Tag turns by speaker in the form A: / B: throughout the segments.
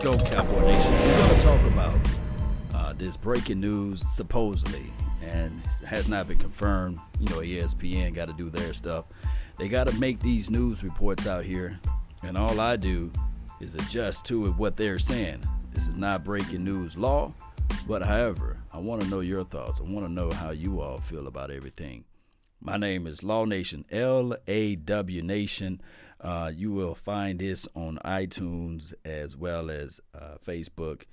A: Let's go, Cowboy Nation. We're going to talk about this breaking news, supposedly, and it has not been confirmed. ESPN got to do their stuff. They got to make these news reports out here, and all I do is adjust to what they're saying. This is not breaking news law, but however, I want to know your thoughts. I want to know how you all feel about everything. My name is Law Nation, LAW Nation. You will find this on iTunes as well as Facebook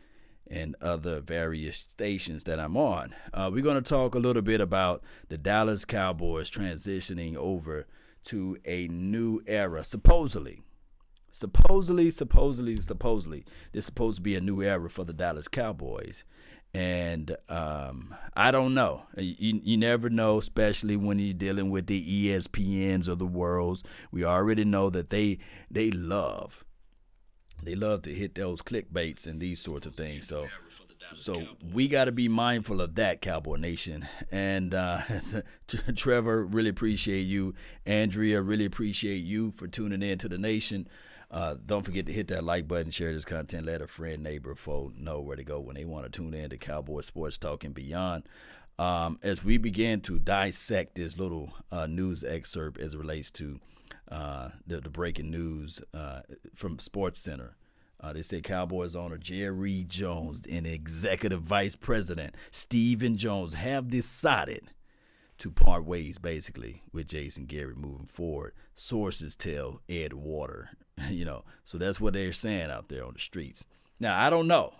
A: and other various stations that I'm on. We're going to talk a little bit about the Dallas Cowboys transitioning over to a new era, supposedly. Supposedly, this is supposed to be a new era for the Dallas Cowboys. And I don't know. You never know, especially when you're dealing with the ESPNs of the world. We already know that they love to hit those clickbaits and these sorts of things. So we got to be mindful of that, Cowboy Nation. And Trevor, really appreciate you. Andrea, really appreciate you for tuning in to the nation. Don't forget to hit that like button, share this content, let a friend, neighbor, foe know where to go when they want to tune in to Cowboy Sports Talk and beyond. As we begin to dissect this little news excerpt as it relates to the breaking news from Sports Center. They say Cowboys owner Jerry Jones and executive vice president Stephen Jones have decided to part ways, basically, with Jason Garrett moving forward. Sources tell Ed Water, so that's what they're saying out there on the streets. Now, I don't know,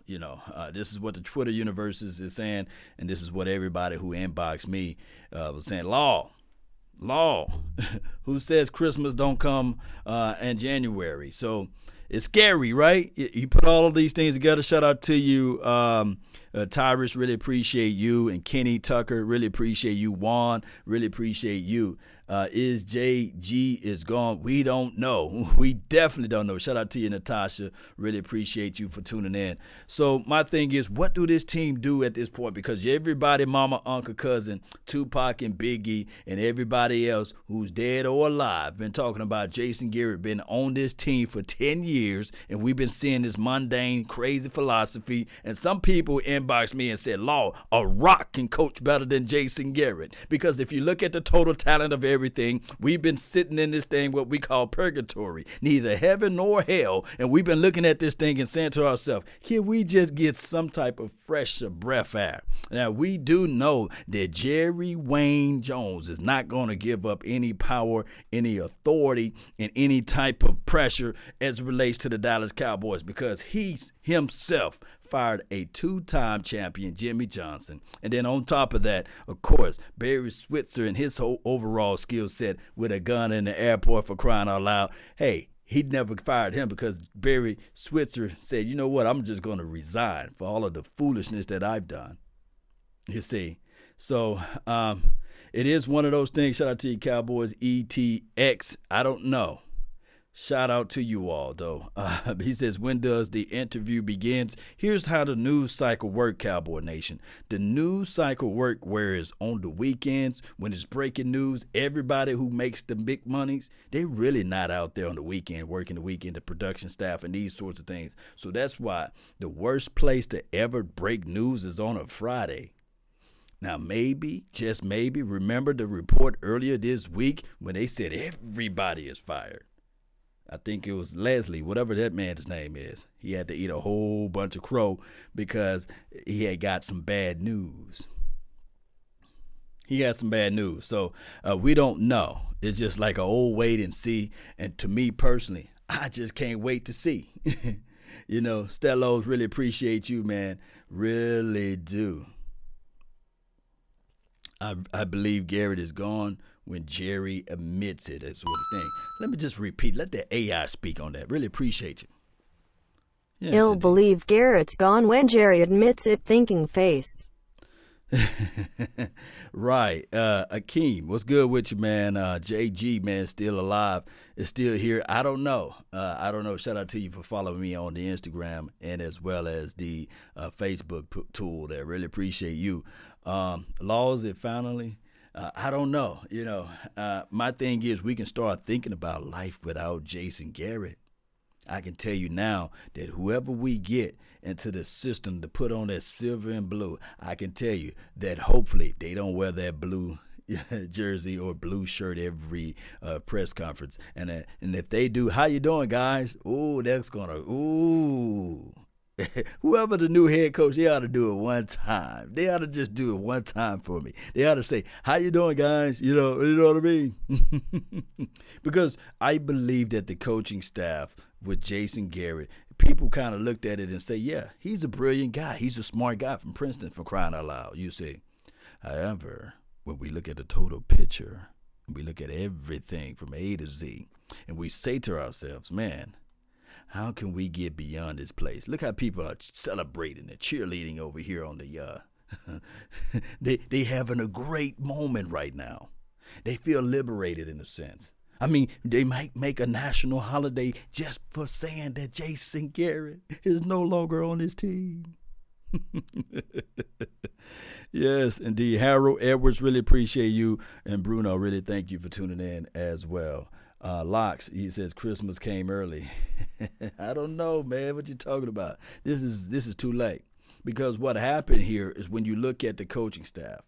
A: this is what the Twitter universe is saying, and this is what everybody who inboxed me was saying. Law, who says Christmas don't come in January? So it's scary, right? You put all of these things together. Shout out to you, Tyrus, really appreciate you. And Kenny Tucker, really appreciate you. Juan, really appreciate you. Is JG is gone? We don't know. We definitely don't know. Shout out to you, Natasha. Really appreciate you for tuning in. So my thing is, what do this team do at this point? Because everybody, mama, uncle, cousin, Tupac and Biggie, and everybody else who's dead or alive been talking about Jason Garrett, been on this team for 10 years, and we've been seeing this mundane, crazy philosophy. And some people inboxed me and said, Law, a rock can coach better than Jason Garrett. Because if you look at the total talent of everything, we've been sitting in this thing, what we call purgatory, neither heaven nor hell. And we've been looking at this thing and saying to ourselves, can we just get some type of fresh breath air? Now, we do know that Jerry Wayne Jones is not going to give up any power, any authority, and any type of pressure as it relates to the Dallas Cowboys, because he's himself fired a two-time champion, Jimmy Johnson. And then on top of that, of course, Barry Switzer and his whole overall skill set with a gun in the airport, for crying out loud. Hey, he never fired him because Barry Switzer said, you know what, I'm just going to resign for all of the foolishness that I've done. You see, so it is one of those things. Shout out to you, Cowboys, ETX. I don't know. Shout out to you all, though. He says, when does the interview begins? Here's how the news cycle work, Cowboy Nation. The news cycle work whereas on the weekends, when it's breaking news, everybody who makes the big monies, they really not out there on the weekend, working the weekend, the production staff and these sorts of things. So that's why the worst place to ever break news is on a Friday. Now, maybe, just maybe, remember the report earlier this week when they said everybody is fired. I think it was Leslie, whatever that man's name is. He had to eat a whole bunch of crow because he had got some bad news. So we don't know. It's just like an old wait and see. And to me personally, I just can't wait to see. Stellos, really appreciate you, man. Really do. I believe Garrett is gone when Jerry admits it. That's what he's saying. Let me just repeat. Let the AI speak on that. Really appreciate you. Yes,
B: He'll
A: indeed.
B: believe Garrett's gone when Jerry admits it, thinking face.
A: Right. Akeem, what's good with you, man? JG, man, still alive. Is still here. I don't know. Shout out to you for following me on the Instagram and as well as the Facebook tool there. Really appreciate you. Laws it finally. I don't know. My thing is we can start thinking about life without Jason Garrett. I can tell you now that whoever we get into the system to put on that silver and blue, I can tell you that hopefully they don't wear that blue jersey or blue shirt every press conference. And if they do, how you doing, guys? Ooh, that's gonna whoever the new head coach, they ought to do it one time. They ought to just do it one time for me. They ought to say, how you doing, guys? You know what I mean? Because I believe that the coaching staff with Jason Garrett, people kind of looked at it and say, yeah, he's a brilliant guy. He's a smart guy from Princeton, for crying out loud. You see. However, when we look at the total picture, we look at everything from A to Z, and we say to ourselves, man, how can we get beyond this place? Look how people are celebrating and cheerleading over here on the they having a great moment right now. They feel liberated in a sense. I mean, they might make a national holiday just for saying that Jason Garrett is no longer on his team. Yes, indeed. Harold Edwards, really appreciate you. And Bruno, really thank you for tuning in as well. Locks, he says Christmas came early. I don't know, man. What you talking about? This is too late. Because what happened here is when you look at the coaching staff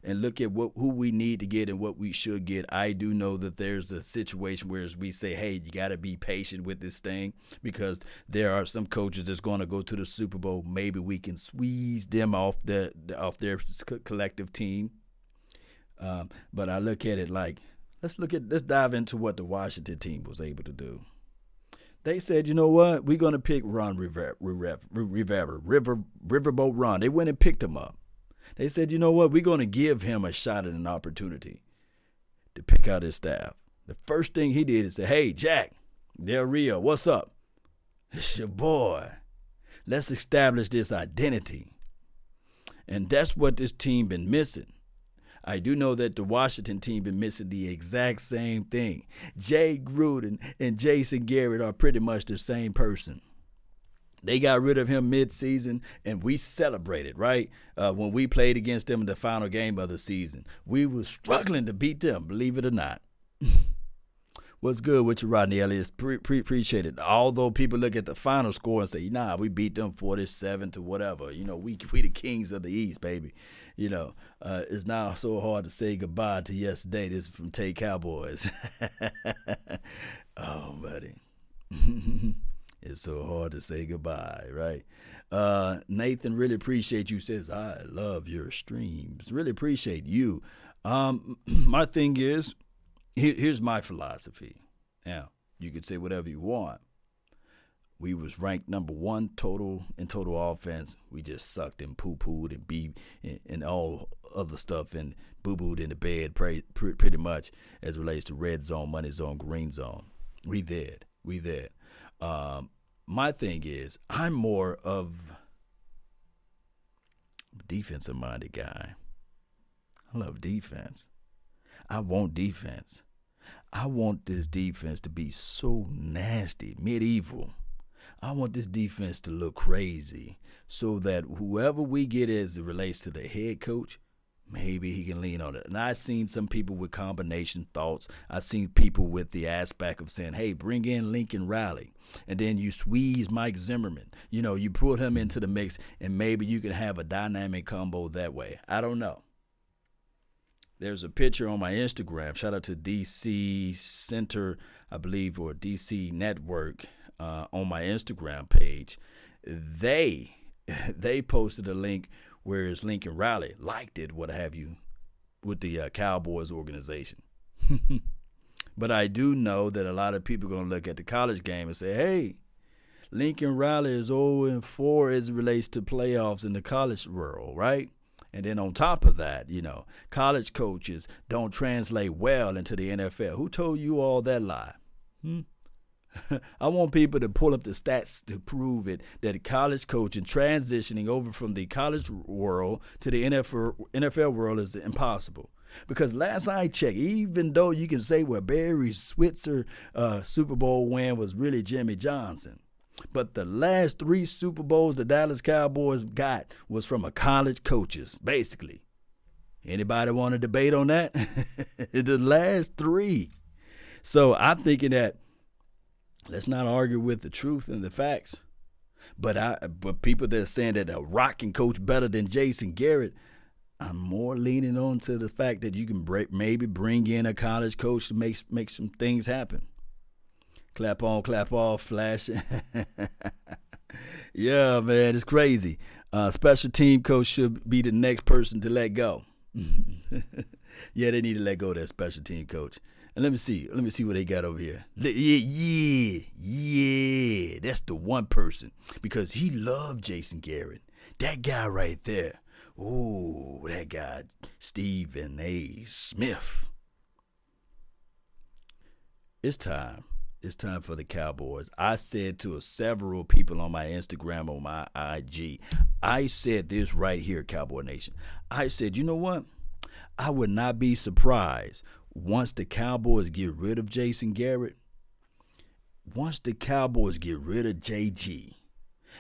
A: and look at who we need to get and what we should get, I do know that there's a situation where we say, hey, you got to be patient with this thing because there are some coaches that's going to go to the Super Bowl. Maybe we can squeeze them off their collective team. But I look at it like, let's dive into what the Washington team was able to do. They said, you know what? We're going to pick Ron Riverboat Ron. They went and picked him up. They said, you know what? We're going to give him a shot at an opportunity to pick out his staff. The first thing he did is say, hey, Jack, Del Rio, what's up? It's your boy. Let's establish this identity. And that's what this team been missing. I do know that the Washington team been missing the exact same thing. Jay Gruden and Jason Garrett are pretty much the same person. They got rid of him mid-season, and we celebrated, right? When we played against them in the final game of the season. We were struggling to beat them, believe it or not. What's good with you, Rodney Elliott? Appreciate it. Although people look at the final score and say, nah, we beat them 47 to whatever. You know, we the kings of the East, baby. You know, it's now so hard to say goodbye to yesterday. This is from Tay Cowboys. Oh, buddy. It's so hard to say goodbye, right? Nathan, really appreciate you. Says, I love your streams. Really appreciate you. My thing is, here's my philosophy. Now, you could say whatever you want. We was ranked number one in total offense. We just sucked and poo-pooed and all other stuff and boo-booed in the bed pretty much as it relates to red zone, money zone, green zone. We did. My thing is, I'm more of a defensive-minded guy. I love defense. I want defense. I want this defense to be so nasty, medieval. I want this defense to look crazy so that whoever we get as it relates to the head coach, maybe he can lean on it. And I've seen some people with combination thoughts. I've seen people with the aspect of saying, hey, bring in Lincoln Riley. And then you squeeze Mike Zimmerman. You know, you put him into the mix, and maybe you can have a dynamic combo that way. I don't know. There's a picture on my Instagram. Shout out to DC Center, I believe, or DC Network on my Instagram page. They posted a link where it's Lincoln Riley liked it, what have you, with the Cowboys organization. But I do know that a lot of people are going to look at the college game and say, hey, Lincoln Riley is 0-4 as it relates to playoffs in the college world, right? And then on top of that, you know, college coaches don't translate well into the NFL. Who told you all that lie? I want people to pull up the stats to prove it, that college coaching transitioning over from the college world to the NFL world is impossible. Because last I checked, even though you can say where Barry Switzer Super Bowl win was really Jimmy Johnson, but the last 3 Super Bowls the Dallas Cowboys got was from a college coaches, basically. Anybody want to debate on that? The last 3. So I'm thinking that Let's not argue with the truth and the facts. But people that are saying that a Rock can coach better than Jason Garrett, I'm more leaning on to the fact that you can maybe bring in a college coach to make some things happen. Clap on, clap off, flash. Yeah, man, it's crazy. Special team coach should be the next person to let go. Yeah, they need to let go of that special team coach. And let me see what they got over here. Yeah, that's the one person, because he loved Jason Garrett. That guy right there. Oh, that guy, Stephen A. Smith. It's time. It's time for the Cowboys. I said to several people on my Instagram, on my IG, I said this right here, Cowboy Nation. I said, you know what? I would not be surprised once the Cowboys get rid of Jason Garrett, once the Cowboys get rid of JG,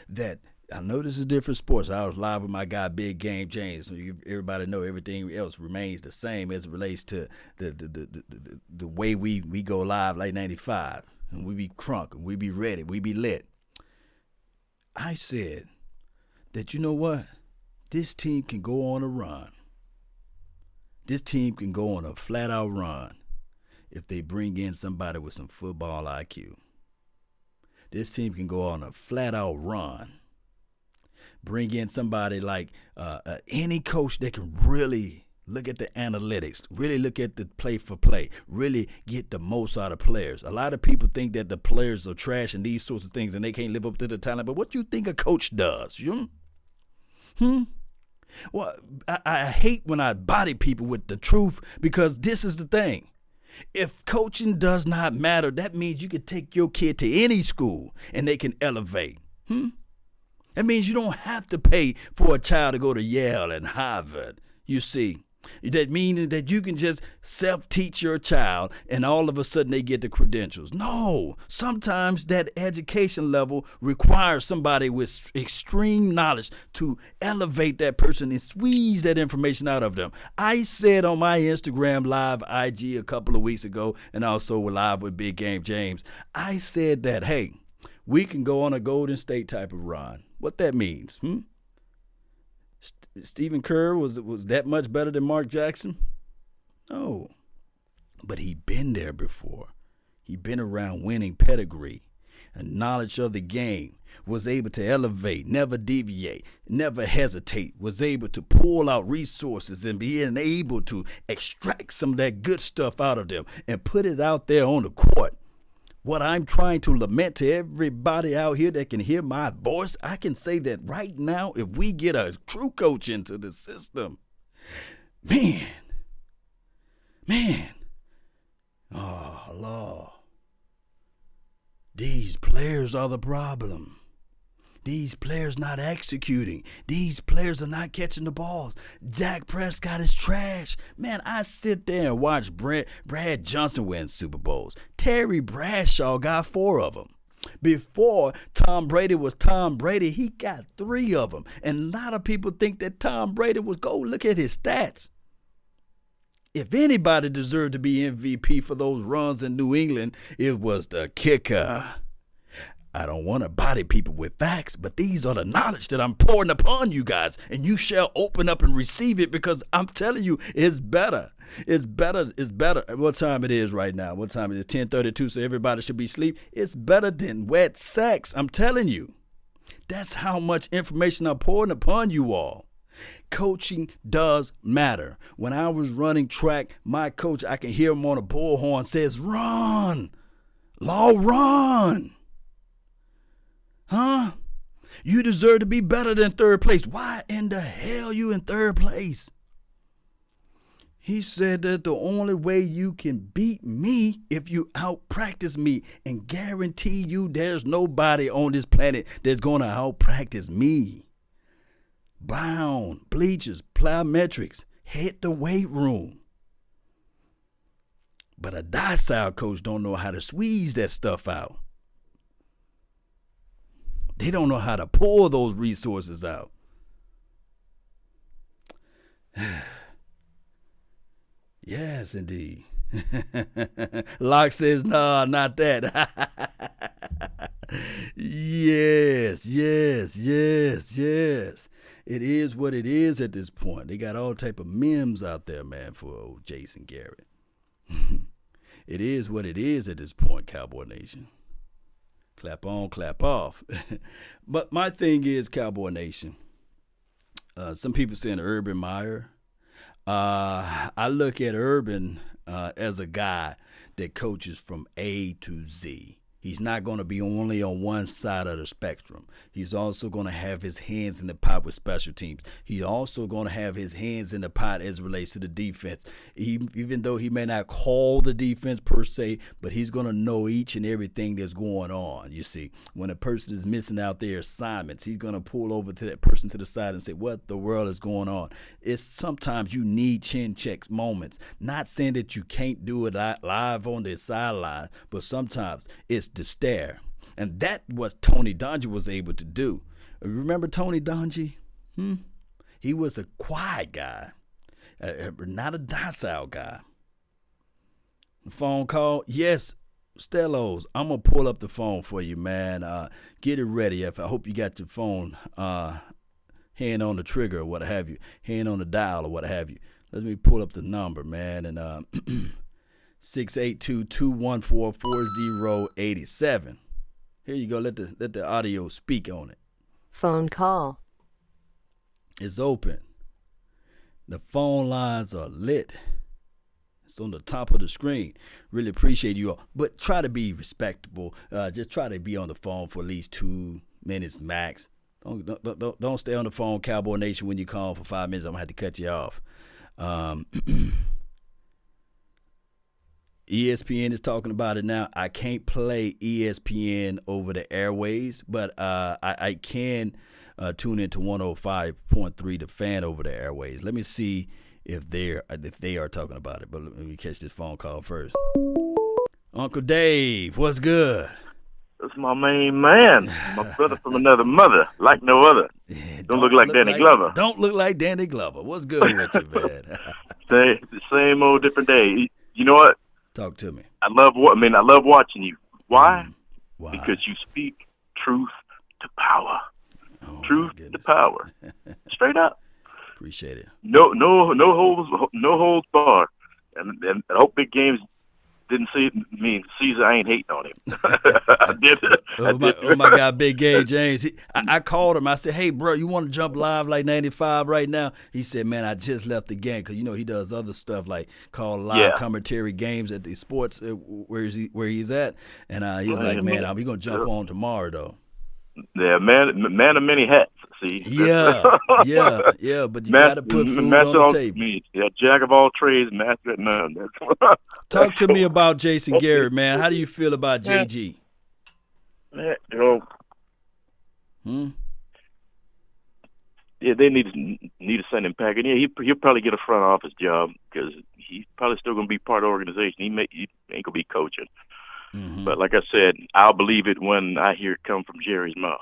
A: that I know this is different sports. I was live with my guy, Big Game James. Everybody know everything else remains the same as it relates to the way we go live like 95. And we be crunk, and we be ready, we be lit. I said that, you know what? This team can go on a run. This team can go on a flat-out run if they bring in somebody with some football IQ. This team can go on a flat-out run. Bring in somebody like any coach that can really look at the analytics, really look at the play for play, really get the most out of players. A lot of people think that the players are trash and these sorts of things and they can't live up to the talent. But what do you think a coach does? Well, I hate when I body people with the truth, because this is the thing. If coaching does not matter, that means you can take your kid to any school and they can elevate. That means you don't have to pay for a child to go to Yale and Harvard. You see, that means that you can just self-teach your child and all of a sudden they get the credentials. No, sometimes that education level requires somebody with extreme knowledge to elevate that person and squeeze that information out of them. I said on my Instagram live IG a couple of weeks ago, and also live with Big Game James, I said that, hey, we can go on a Golden State type of run. What that means, Stephen Kerr was that much better than Mark Jackson? No. But he'd been there before. He'd been around winning pedigree and knowledge of the game, was able to elevate, never deviate, never hesitate, was able to pull out resources and being able to extract some of that good stuff out of them and put it out there on the court. What I'm trying to lament to everybody out here that can hear my voice, I can say that right now, if we get a true coach into the system, man, oh, Lord, these players are the problem. These players not executing. These players are not catching the balls. Dak Prescott is trash. Man, I sit there and watch Brad Johnson win Super Bowls. Terry Bradshaw got 4 of them. Before Tom Brady was Tom Brady, he got 3 of them. And a lot of people think that Tom Brady was, go look at his stats. If anybody deserved to be MVP for those runs in New England, it was the kicker. I don't want to body people with facts, but these are the knowledge that I'm pouring upon you guys, and you shall open up and receive it, because I'm telling you, it's better. It's better. What time it is right now? What time it is? 10:32, so everybody should be asleep. It's better than wet sex. I'm telling you. That's how much information I'm pouring upon you all. Coaching does matter. When I was running track, my coach, I can hear him on a bullhorn, says, run. Law, run. Huh? You deserve to be better than 3rd place. Why in the hell you in 3rd place? He said that the only way you can beat me if you out-practice me, and guarantee you there's nobody on this planet that's going to out-practice me. Bound, bleachers, plyometrics, hit the weight room. But a docile coach don't know how to squeeze that stuff out. They don't know how to pull those resources out. Yes, indeed. Locke says, no, not that. Yes, yes, yes, yes. It is what it is at this point. They got all type of memes out there, man, for old Jason Garrett. It is what it is at this point, Cowboy Nation. Clap on, clap off. But my thing is, Cowboy Nation, some people saying Urban Meyer. I look at Urban as a guy that coaches from A to Z. He's not going to be only on one side of the spectrum. He's also going to have his hands in the pot with special teams. He's also going to have his hands in the pot as it relates to the defense. Even though he may not call the defense per se, but he's going to know each and everything that's going on. You see, when a person is missing out their assignments, he's going to pull over to that person to the side and say, what the world is going on? It's sometimes you need chin checks moments. Not saying that you can't do it live on the sideline, but sometimes it's the stare. And that was Tony Dungy was able to do. Remember Tony Dungy? He was a quiet guy, not a docile guy. Phone call? Yes, Stellos. I'm going to pull up the phone for you, man. Get it ready. I hope you got your phone hand on the trigger or what have you, hand on the dial or what have you. Let me pull up the number, man. And 682-214-4087. Here you go. Let the audio speak on it.
B: Phone call.
A: It's open. The phone lines are lit. It's on the top of the screen. Really appreciate you all. But try to be respectable. Just try to be on the phone for at least 2 minutes max. Don't stay on the phone, Cowboy Nation, when you call for 5 minutes. I'm going to have to cut you off. ESPN is talking about it now. I can't play ESPN over the airways, but I can tune into 105.3 The Fan over the airways. Let me see if they are talking about it. But let me catch this phone call first. Uncle Dave, what's good?
C: That's my main man. My brother from another mother, like no other. Don't look like Danny Glover.
A: Don't look like Danny Glover. What's good with you, man?
C: Same old different day. You know what?
A: Talk to me.
C: I love watching you. Why?
A: Why?
C: Because you speak truth to power.
A: Oh,
C: truth to power. Straight up.
A: Appreciate it.
C: No holds barred. And I hope big games didn't mean Caesar. I ain't hating on him. I did.
A: Oh my God, Big Game James. I called him. I said, hey, bro, you want to jump live like 95 right now? He said, man, I just left the game because, he does other stuff like call live commentary games at the sports where he's at. And he was like, man, we're going to jump on tomorrow, though.
C: Yeah, man of many hats. See,
A: yeah, but you got to put food on the table.
C: Yeah, jack of all trades, master at none.
A: Talk to me about Jason Garrett, man. How do you feel about JG?
C: Man, yeah, they need to send him back, and yeah, he'll probably get a front office job because he's probably still going to be part of the organization. He ain't going to be coaching. Mm-hmm. But like I said, I'll believe it when I hear it come from Jerry's mouth.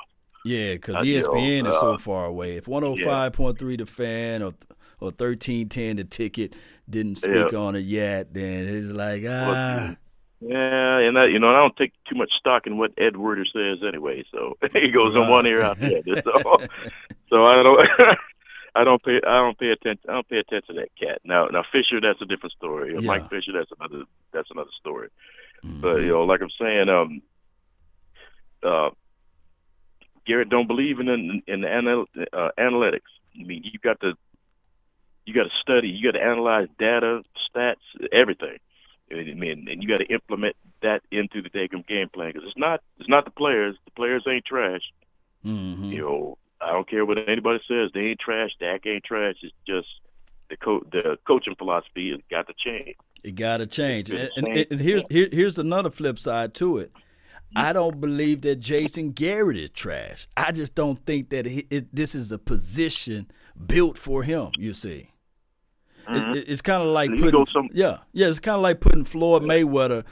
A: Yeah, because ESPN is so far away. If 105.3 The Fan or 1310 The Ticket didn't speak on it yet, then it's like,
C: Yeah, and I don't take too much stock in what Ed Werder says anyway. So he goes on one ear out the other. So I don't pay attention. I don't pay attention to that cat. Now Fisher, that's a different story. Yeah. Mike Fisher, that's another story. Mm-hmm. But like I'm saying, Garrett don't believe in the analytics. I mean, you got to study, you got to analyze data, stats, everything. I mean, and you got to implement that into the game plan because it's not the players. The players ain't trash. Mm-hmm. I don't care what anybody says. They ain't trash. Dak ain't trash. It's just the coaching philosophy has got to change.
A: It got to change. And here's another flip side to it. I don't believe that Jason Garrett is trash. I just don't think that this is a position built for him. You see, it's kind of like it's kind of like putting Floyd Mayweather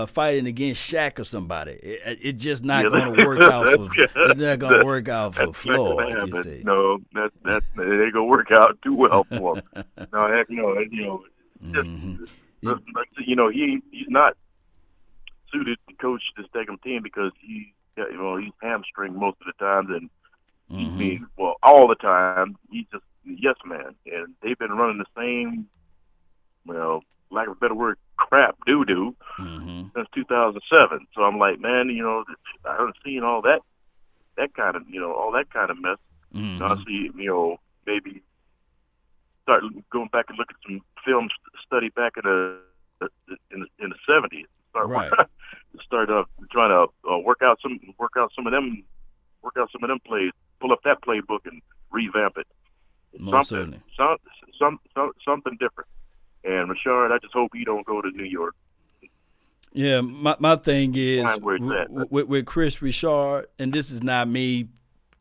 A: fighting against Shaq or somebody. It's just not going to work out for. It's not going to work out for Floyd. You see,
C: no, that ain't going to work out too well for him. No, heck no. He's not suited to coach this Stegham team because he he's hamstring most of the time, and
A: Mm-hmm.
C: all the time. He's just yes man, and they've been running the same, lack of a better word, crap doo-doo
A: Mm-hmm.
C: since 2007. So I'm like, man, I haven't seen all that kind of, all that kind of mess.
A: Mm-hmm.
C: I see, maybe start going back and look at some film study back in the 70s.
A: Right.
C: Start trying to work out some of them plays, pull up that playbook and revamp it.
A: Most certainly.
C: Something different. And Rashard, I just hope he don't go to New York.
A: Yeah, my thing is
C: Where it's at.
A: with Chris Richard, and this is not me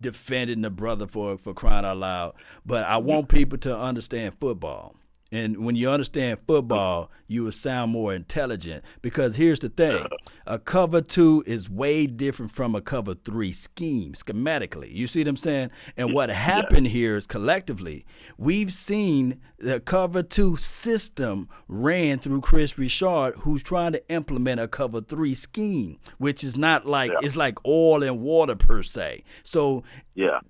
A: defending the brother for crying out loud, but I want people to understand football. And when you understand football, you will sound more intelligent, because here's the thing. A cover 2 is way different from a cover 3 scheme, schematically. You see what I'm saying? And what happened here is collectively, we've seen the cover 2 system ran through Chris Richard, who's trying to implement a cover 3 scheme, which is not like, it's like oil and water per se. So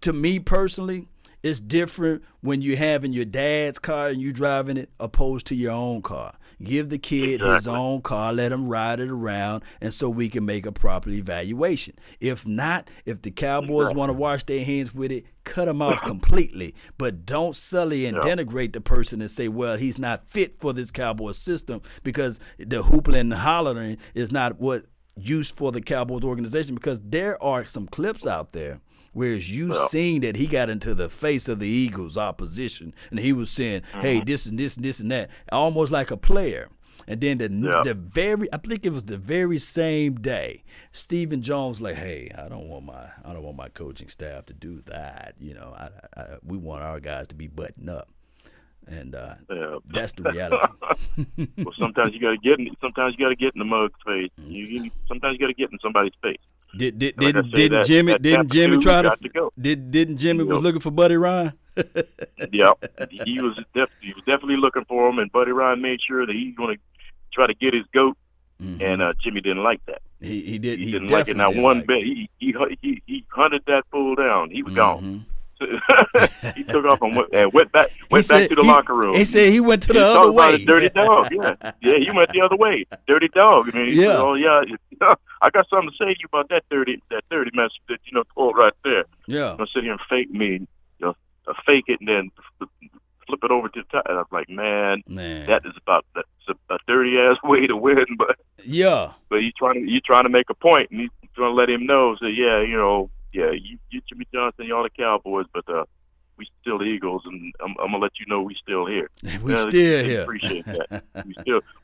A: to me personally, it's different when you're having your dad's car and you driving it opposed to your own car. Give the kid his own car, let him ride it around, and so we can make a proper evaluation. If not, if the Cowboys want to wash their hands with it, cut him off completely. But don't sully and denigrate the person and say, well, he's not fit for this Cowboys system, because the hooping and hollering is not what used for the Cowboys organization, because there are some clips out there. Whereas you seen that he got into the face of the Eagles' opposition, and he was saying, hey, this and this and this and that, almost like a player. And then I think it was the very same day, Stephen Jones like, hey, I don't want my coaching staff to do that. We want our guys to be buttoned up. And that's the reality.
C: Well, sometimes you got to get in the mug's face. Sometimes you got to get in somebody's face.
A: Didn't Jimmy was looking for Buddy Ryan?
C: Yeah, he was definitely looking for him, and Buddy Ryan made sure that he's going to try to get his goat, and Jimmy didn't like that.
A: He
C: didn't like it. Now one bit, he hunted that fool down. He was gone. He took off and went back to the locker room.
A: He said he went to the other way.
C: About dirty dog. He went the other way. Dirty dog. I mean, he said, oh yeah, I got something to say to you about that dirty message that pulled right there.
A: Yeah,
C: I'm gonna sit here and fake it and then flip it over to the top. And I was like, man, that's a dirty ass way to win. But he's trying to make a point, and he's trying to let him know. So you Jimmy Johnson, y'all the Cowboys, but we still the Eagles, and I'm gonna let you know we still here.
A: We still here.
C: Appreciate that.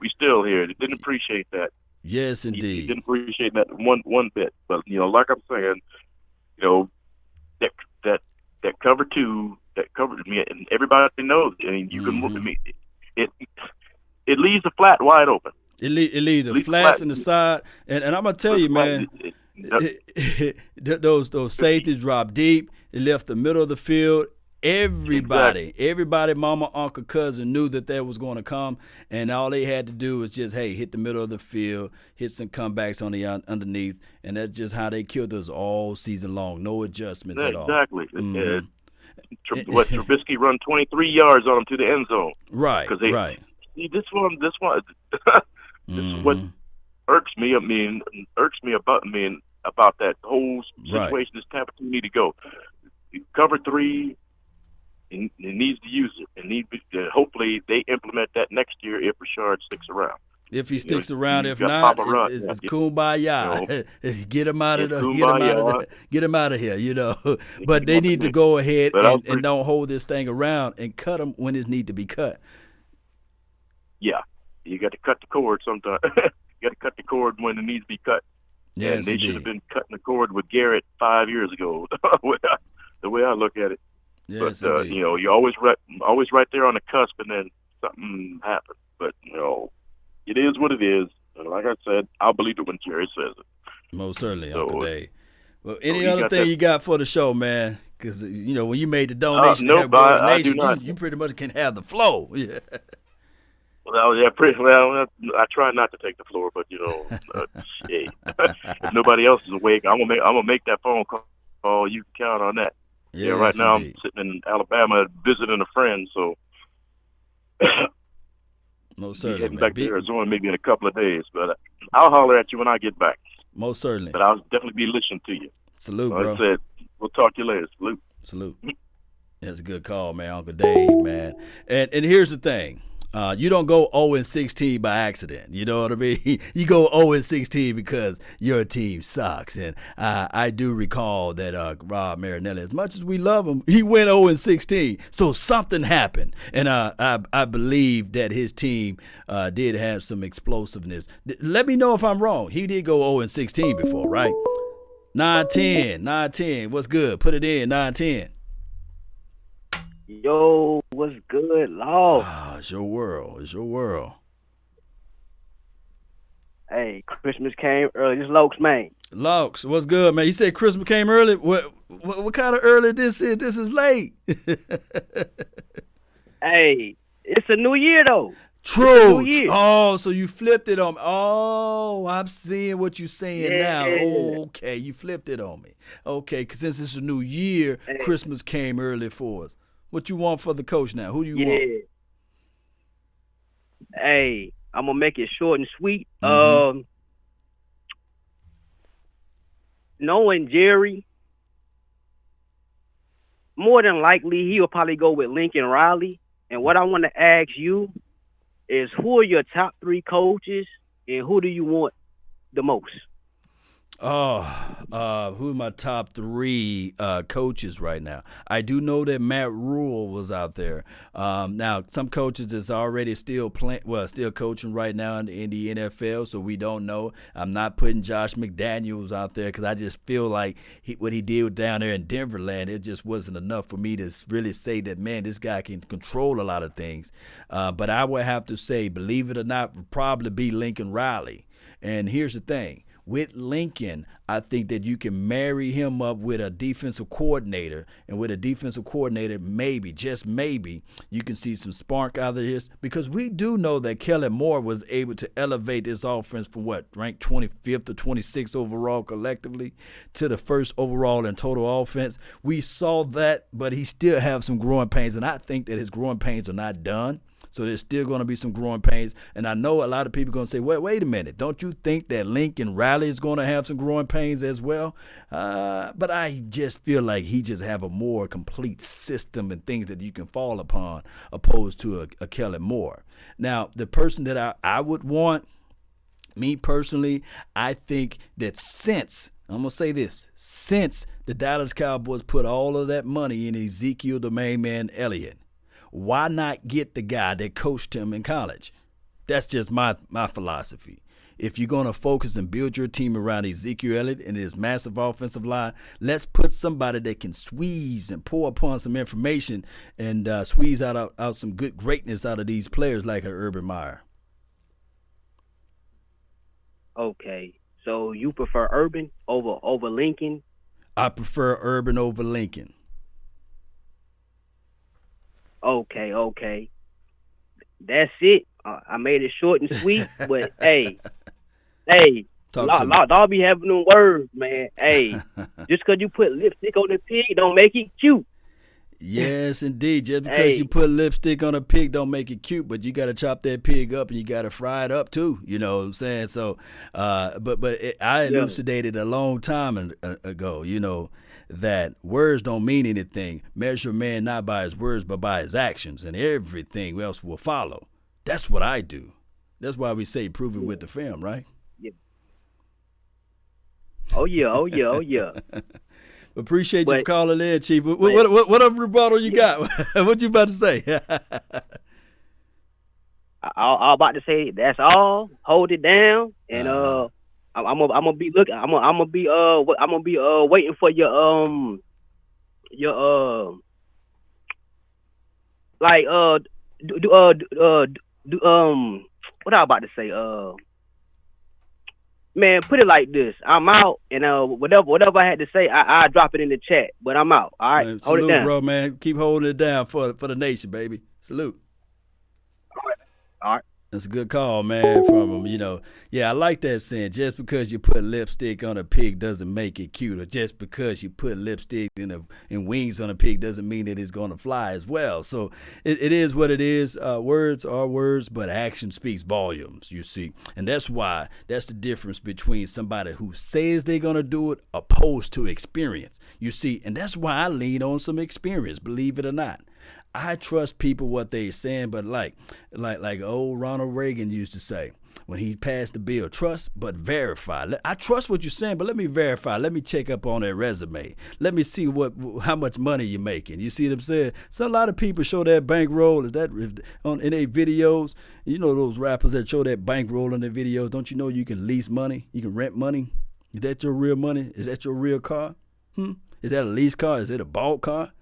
C: we still here. They didn't appreciate that.
A: Yes, indeed.
C: He didn't appreciate that one bit. But like I'm saying, that cover 2, that covered me, and everybody knows. I mean, you can look at me. It leaves the flat wide open.
A: It leaves the flats in the side, and I'm gonna tell you, man. Those safeties dropped deep. It left the middle of the field. Everybody, mama, uncle, cousin knew that was going to come, and all they had to do was just, hit the middle of the field, hit some comebacks on the underneath, and that's just how they killed us all season long. No adjustments at all.
C: Exactly. Trubisky run 23 yards on him to the end zone.
A: Right.
C: See, this one. This is what irks me about that whole situation. This Tampa 2 need to go. Cover 3, it needs to use it, and hopefully they implement that next year if Richard sticks around.
A: If he sticks around, if not, it's kumbaya. Get him out of get him out of here. But they need to go ahead and don't hold this thing around and cut him when it need to be cut.
C: Yeah, you got to cut the cord sometimes. You got to cut the cord when it needs to be cut.
A: Yes,
C: and they should have been cutting the cord with Garrett 5 years ago. The way I look at it.
A: Yes,
C: but you're always right there on the cusp, and then something happens. But it is what it is. And like I said, I'll believe it when Jerry says it.
A: Most certainly, Uncle Dave. Well, any other thing you got for the show, man? Because when you made the donation,
C: I do not.
A: You pretty much can have the flow. Yeah.
C: Well, yeah, pretty well. I try not to take the floor, but hey, if nobody else is awake, I'm gonna make that phone call. You can count on that. Yeah, right
A: Yes,
C: now I'm
A: indeed.
C: sitting in Alabama visiting a friend, so
A: Most
C: be
A: certainly,
C: heading
A: man.
C: back to Arizona maybe in a couple of days. But I'll holler at you when I get back.
A: Most certainly.
C: But I'll definitely be listening to you.
A: Salute,
C: Like I
A: bro.
C: said, we'll talk to you later. Salute.
A: Salute. That's a good call, man. Uncle Dave, man. And here's the thing. You don't go 0-16 by accident. You know what I mean? You go 0-16 because your team sucks. And I do recall that Rob Marinelli, as much as we love him, he went 0-16. So something happened. And I believe that his team did have some explosiveness. Let me know if I'm wrong. He did go 0-16 before, right? 9-10. 9-10. What's good? Put it in. 9-10.
D: Yo, what's good, Law?
A: It's your world. It's your world.
D: Hey, Christmas came early. This Lokes, man.
A: Laux, what's good, man? You said Christmas came early. What kind of early this is? This is late.
D: Hey, it's a new year, though.
A: True.
D: New year.
A: Oh, so you flipped it on me. Oh, I'm seeing what you're saying now.
D: Yeah.
A: Okay, you flipped it on me. Okay, because since it's a new year,
D: Hey.
A: Christmas came early for us. What you want for the coach now? Who do you want?
D: Yeah. Hey, I'm going to make it short and sweet.
A: Mhm.
D: Knowing Jerry, more than likely, he'll probably go with Lincoln Riley. And what I want to ask you is, who are your top 3 coaches, and who do you want the most?
A: Who are my top 3 coaches right now? I do know that Matt Rule was out there. Now, some coaches is already still coaching right now in the NFL, so we don't know. I'm not putting Josh McDaniels out there because I just feel like what he did down there in Denver land, it just wasn't enough for me to really say that, man, this guy can control a lot of things. But I would have to say, believe it or not, would probably be Lincoln Riley. And here's the thing. With Lincoln, I think that you can marry him up with a defensive coordinator. And with a defensive coordinator, maybe, just maybe, you can see some spark out of this. Because we do know that Kellen Moore was able to elevate this offense from ranked 25th or 26th overall collectively to the first overall in total offense. We saw that, but he still have some growing pains. And I think that his growing pains are not done. So there's still going to be some growing pains. And I know a lot of people are going to say, wait a minute. Don't you think that Lincoln Riley is going to have some growing pains as well? But I just feel like he just have a more complete system and things that you can fall upon opposed to a Kellen Moore. Now, the person that I would want, me personally, I think that since the Dallas Cowboys put all of that money in Ezekiel the main man Elliott, why not get the guy that coached him in college? That's just my philosophy. If you're going to focus and build your team around Ezekiel Elliott and his massive offensive line, let's put somebody that can squeeze and pour upon some information and squeeze out some good greatness out of these players like Urban Meyer.
D: Okay, so you prefer Urban over Lincoln?
A: I prefer Urban over Lincoln.
D: Okay. That's it. I made it short and sweet, but hey, I'll be having them words, man. Hey, just because you put lipstick on the pig don't make it cute.
A: Yes, indeed. Just because you put lipstick on a pig don't make it cute, but you got to chop that pig up and you got to fry it up too. You know what I'm saying? So, I elucidated a long time ago, that words don't mean anything. Measure a man not by his words, but by his actions, and everything else will follow. That's what I do. That's why we say prove it with the film, right?
D: Yeah. Oh yeah.
A: Appreciate you for calling in, Chief. What other rebuttal you got? What you about to say?
D: I about to say that's all. Hold it down, and I'm gonna be looking. I'm gonna be waiting for your what I about to say, man, put it like this. I'm out, and whatever I had to say, I drop it in the chat. But I'm out. All right,
A: man,
D: hold
A: salute,
D: it down,
A: bro, man. Keep holding it down for the nation, baby. Salute.
D: All right.
A: That's a good call, man, from him. Yeah, I like that saying. Just because you put lipstick on a pig doesn't make it cute, or just because you put lipstick and wings on a pig doesn't mean that it's going to fly as well. So it is what it is. Words are words, but action speaks volumes, you see. And that's the difference between somebody who says they're going to do it opposed to experience, you see. And that's why I lean on some experience, believe it or not. I trust people what they're saying, but like old Ronald Reagan used to say when he passed the bill, trust but verify. I trust what you're saying, but let me verify. Let me check up on that resume. Let me see how much money you're making. You see what I'm saying? So a lot of people show that bankroll in their videos. You know those rappers that show that bankroll in their videos. Don't you know you can lease money? You can rent money. Is that your real money? Is that your real car? Is that a lease car? Is it a bought car?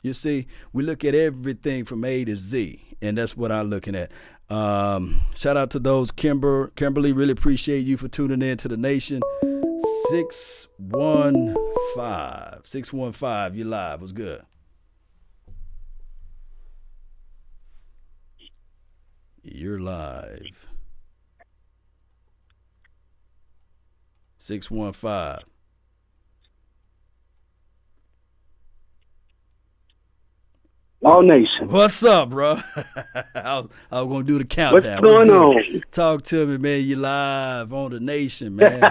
A: You see, we look at everything from A to Z, and that's what I'm looking at. Shout out to those. Kimberly, really appreciate you for tuning in to the nation. 615, you live. What's good? You're live. 615.
E: All Nation.
A: What's up, bro? I was going to do the countdown.
E: What's going on?
A: Talk to me, man. You live on the nation, man.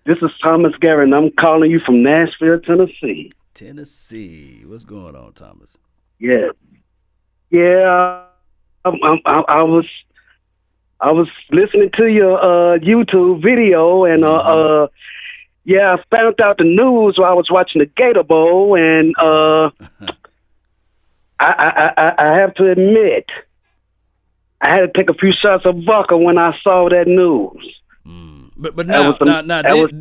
E: This is Thomas Garrett, and I'm calling you from Nashville, Tennessee.
A: Tennessee. What's going on, Thomas?
E: Yeah. I was listening to your YouTube video, and I found out the news while I was watching the Gator Bowl, and I have to admit, I had to take a few shots of vodka when I saw that news.
A: But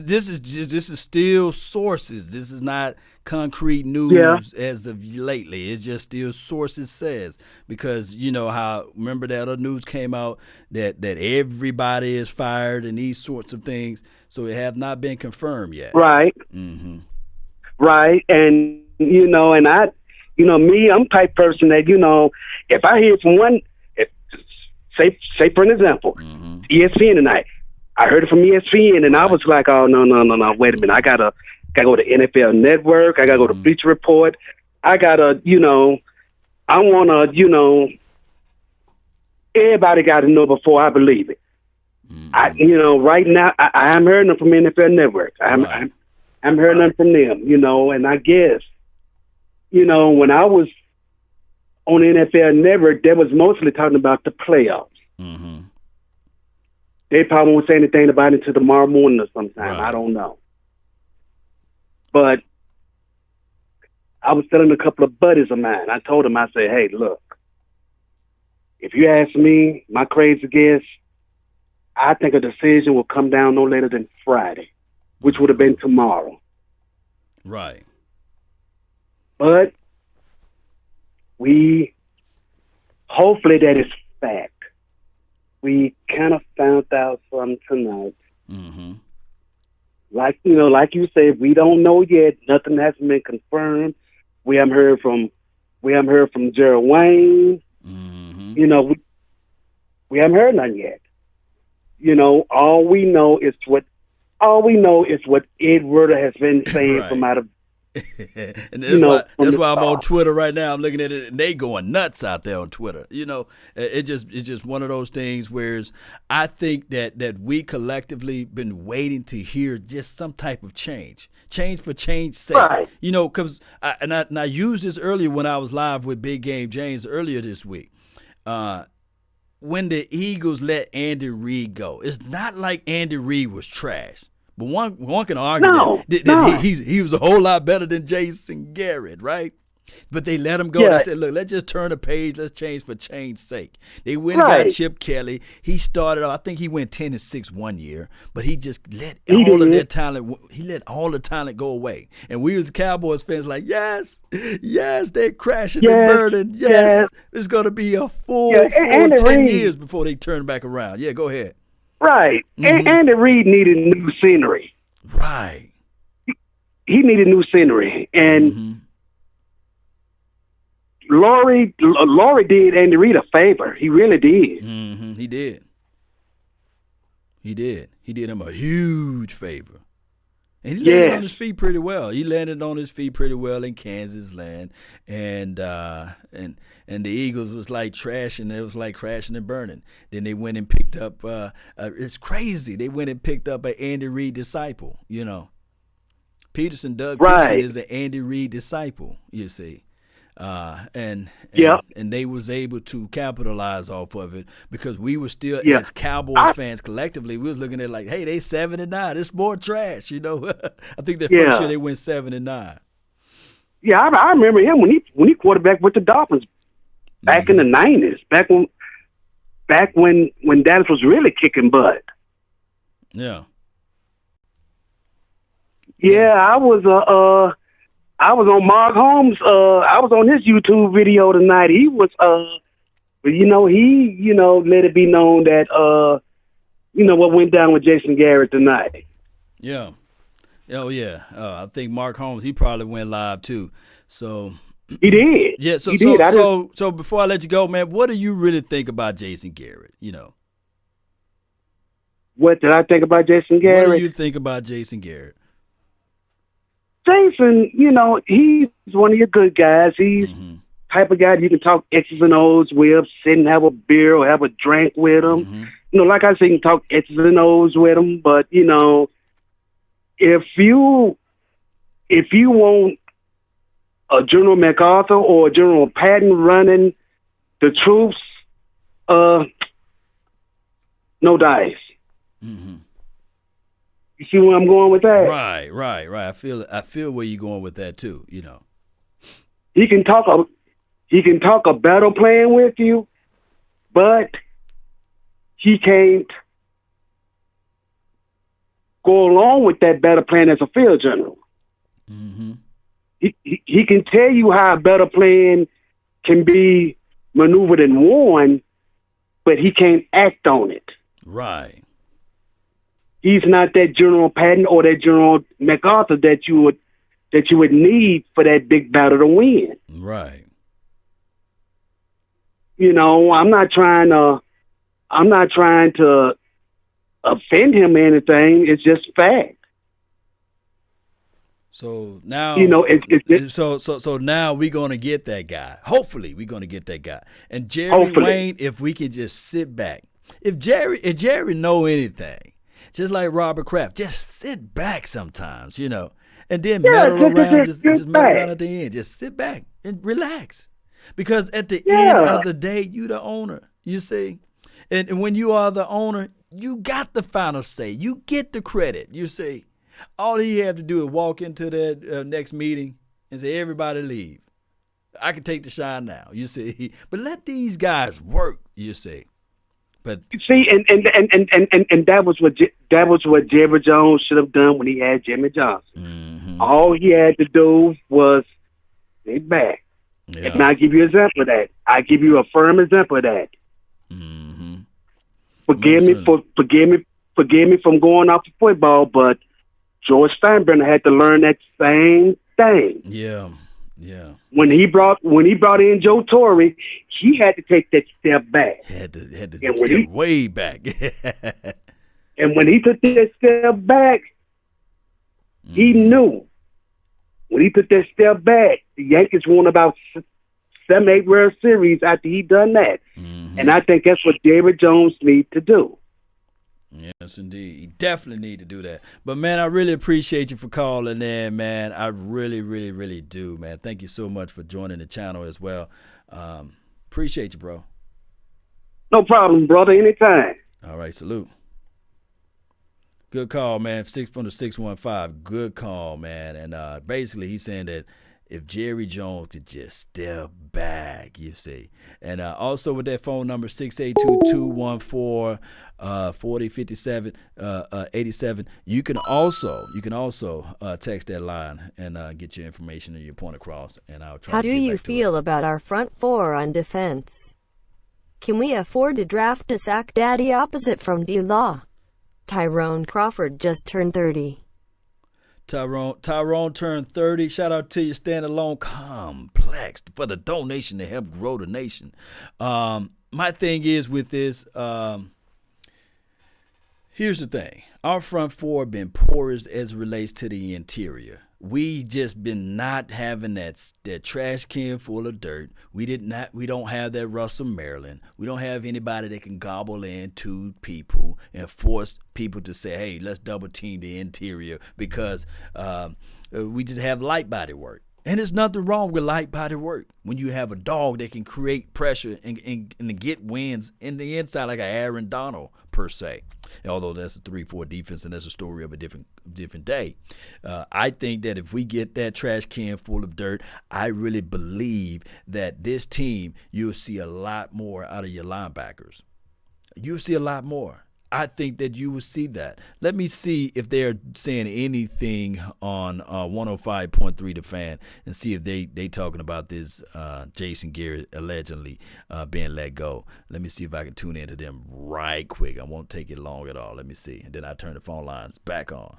A: this is still sources. This is not concrete news as of lately. It's just still sources says, because you know how, remember that other news came out that everybody is fired and these sorts of things. So it have not been confirmed yet.
E: Right.
A: Mm-hmm.
E: Right. And me, I'm the type person that, if I hear from one, say for an example, ESPN tonight, I heard it from ESPN, and I was like, oh, no, wait a minute. I gotta go to NFL Network. I gotta go to Bleacher Report. I gotta, I wanna, everybody gotta know before I believe it. Right now, I haven't heard them from NFL Network. I haven't heard them from them, and I guess, when I was on NFL Network, they was mostly talking about the playoffs.
A: Mm-hmm.
E: They probably won't say anything about it until tomorrow morning or sometime. I don't know. But I was telling a couple of buddies of mine. I told them, I said, hey, look, if you ask me, my crazy guess, I think a decision will come down no later than Friday, which would have been tomorrow.
A: Right.
E: But hopefully that is fact. We kind of found out from tonight.
A: Mm-hmm.
E: Like you said, we don't know yet. Nothing has been confirmed. We haven't heard from Gerald Wayne.
A: Mm-hmm.
E: We haven't heard none yet. All we know is what Ed Werder has been saying from out of.
A: And that's why I'm on Twitter right now. I'm looking at it, and they going nuts out there on Twitter. It's just one of those things where I think that we collectively been waiting to hear just some type of change for change's sake.
E: Right.
A: Because I used this earlier when I was live with Big Game James earlier this week. When the Eagles let Andy Reid go, it's not like Andy Reid was trash. But one can argue that he was a whole lot better than Jason Garrett, right? But they let him go. They said, look, let's just turn a page. Let's change for change's sake. They went and got Chip Kelly. He started off, I think he went 10-6 one year, but he just let all of their talent. He let all the talent go away. And we as Cowboys fans like, yes, they're crashing and burning. Yes, it's going to be a full 10 years before they turn back around. Yeah, go ahead.
E: Right. Mm-hmm. Andy Reid needed new scenery.
A: Right.
E: He needed new scenery. And Laurie did Andy Reid a favor. He really did.
A: Mm-hmm. He did. He did him a huge favor. And he landed on his feet pretty well. He landed on his feet pretty well in Kansas land, and the Eagles was like trashing. It was like crashing and burning. Then they went and picked up. It's crazy. They went and picked up an Andy Reid disciple. You know, Doug Peterson is an Andy Reid disciple. You see. And they was able to capitalize off of it because we were still as Cowboys fans collectively, we was looking at it like, hey, they 7-9. It's more trash, you know. I think that first year they went 7-9.
E: Yeah, I remember him when he quarterbacked with the Dolphins back in the 90s, back when Dallas was really kicking butt.
A: Yeah.
E: Yeah, I was on Mark Holmes. I was on his YouTube video tonight. He was, let it be known that, what went down with Jason Garrett tonight.
A: Yeah. Oh, yeah. I think Mark Holmes, he probably went live too. So
E: he did.
A: Yeah. So
E: he did.
A: So before I let you go, man, what do you really think about Jason Garrett? You know.
E: What did I think about Jason Garrett?
A: What do you think about Jason Garrett?
E: Jason, he's one of your good guys. He's type of guy you can talk X's and O's with, sit and have a beer or have a drink with him. Like I said, you can talk X's and O's with him. But if you want a General MacArthur or a General Patton running the troops, no dice. You see where I'm going with that?
A: Right. I feel where you're going with that too. You know,
E: he can talk a battle plan with you, but he can't go along with that battle plan as a field general. He can tell you how a battle plan can be maneuvered and worn, but he can't act on it.
A: Right.
E: He's not that General Patton or that General MacArthur that you would need for that big battle to win.
A: Right.
E: I'm not trying to offend him or anything. It's just fact.
A: So now, so now we're gonna get that guy. Hopefully, we're gonna get that guy. And Jerry Wayne, if we can just sit back, if Jerry know anything. Just like Robert Kraft, just sit back sometimes, and then meddle around, just meddle around at the end. Just sit back and relax. Because at the end of the day, you the owner, you see. And when you are the owner, you got the final say. You get the credit, you see. All he have to do is walk into that next meeting and say, everybody leave. I can take the shine now, you see. But let these guys work, you see. But
E: see, and that was what Jerry Jones should have done when he had Jimmy Johnson. All he had to do was sit back. Yeah. And I give you an example of that. I give you a firm example of that. Forgive me from going off the football, but George Steinbrenner had to learn that same thing.
A: Yeah.
E: When he brought in Joe Torre, he had to take that step back.
A: Had to step way back.
E: And when he took that step back, he knew. When he took that step back, the Yankees won about 7-8 World Series after he done that. And I think that's what David Jones needs to do.
A: Yes, indeed. You definitely need to do that. But, man, I really appreciate you for calling in, man. I really, really, really do, man. Thank you so much for joining the channel as well. Appreciate you, bro.
E: No problem, brother. Anytime.
A: All right, salute. Good call, man. 615. Good call, man. And basically he's saying that if Jerry Jones could just step back, you see. And also with that phone number, 682-214-4057-87, you can also text that line and get your information and your point across. And I'll try.
B: How
A: to
B: do
A: get
B: you
A: back to
B: feel
A: it.
B: about our front four on defense? Can we afford to draft a sack daddy opposite from D-Law? Tyrone Crawford just turned 30.
A: Tyrone turned 30. Shout out to you, Standalone Complex, for the donation to help grow the nation. My thing is with this, here's the thing. Our front four been porous as it relates to the interior. We just been not having that trash can full of dirt. We don't have that Russell Maryland. We don't have anybody that can gobble in two people and force people to say, hey, let's double team the interior because we just have light body work. And there's nothing wrong with light body work when you have a dog that can create pressure and get wins in the inside like an Aaron Donald per se. Although that's a 3-4 defense and that's a story of a different day. I think that if we get that trash can full of dirt, I really believe that this team, you'll see a lot more out of your linebackers. You'll see a lot more. I think that you will see that. Let me see if they're saying anything on 105.3 The Fan and see if they talking about this Jason Garrett allegedly being let go. Let me see if I can tune into them right quick. I won't take it long at all. Let me see. And then I turn the phone lines back on.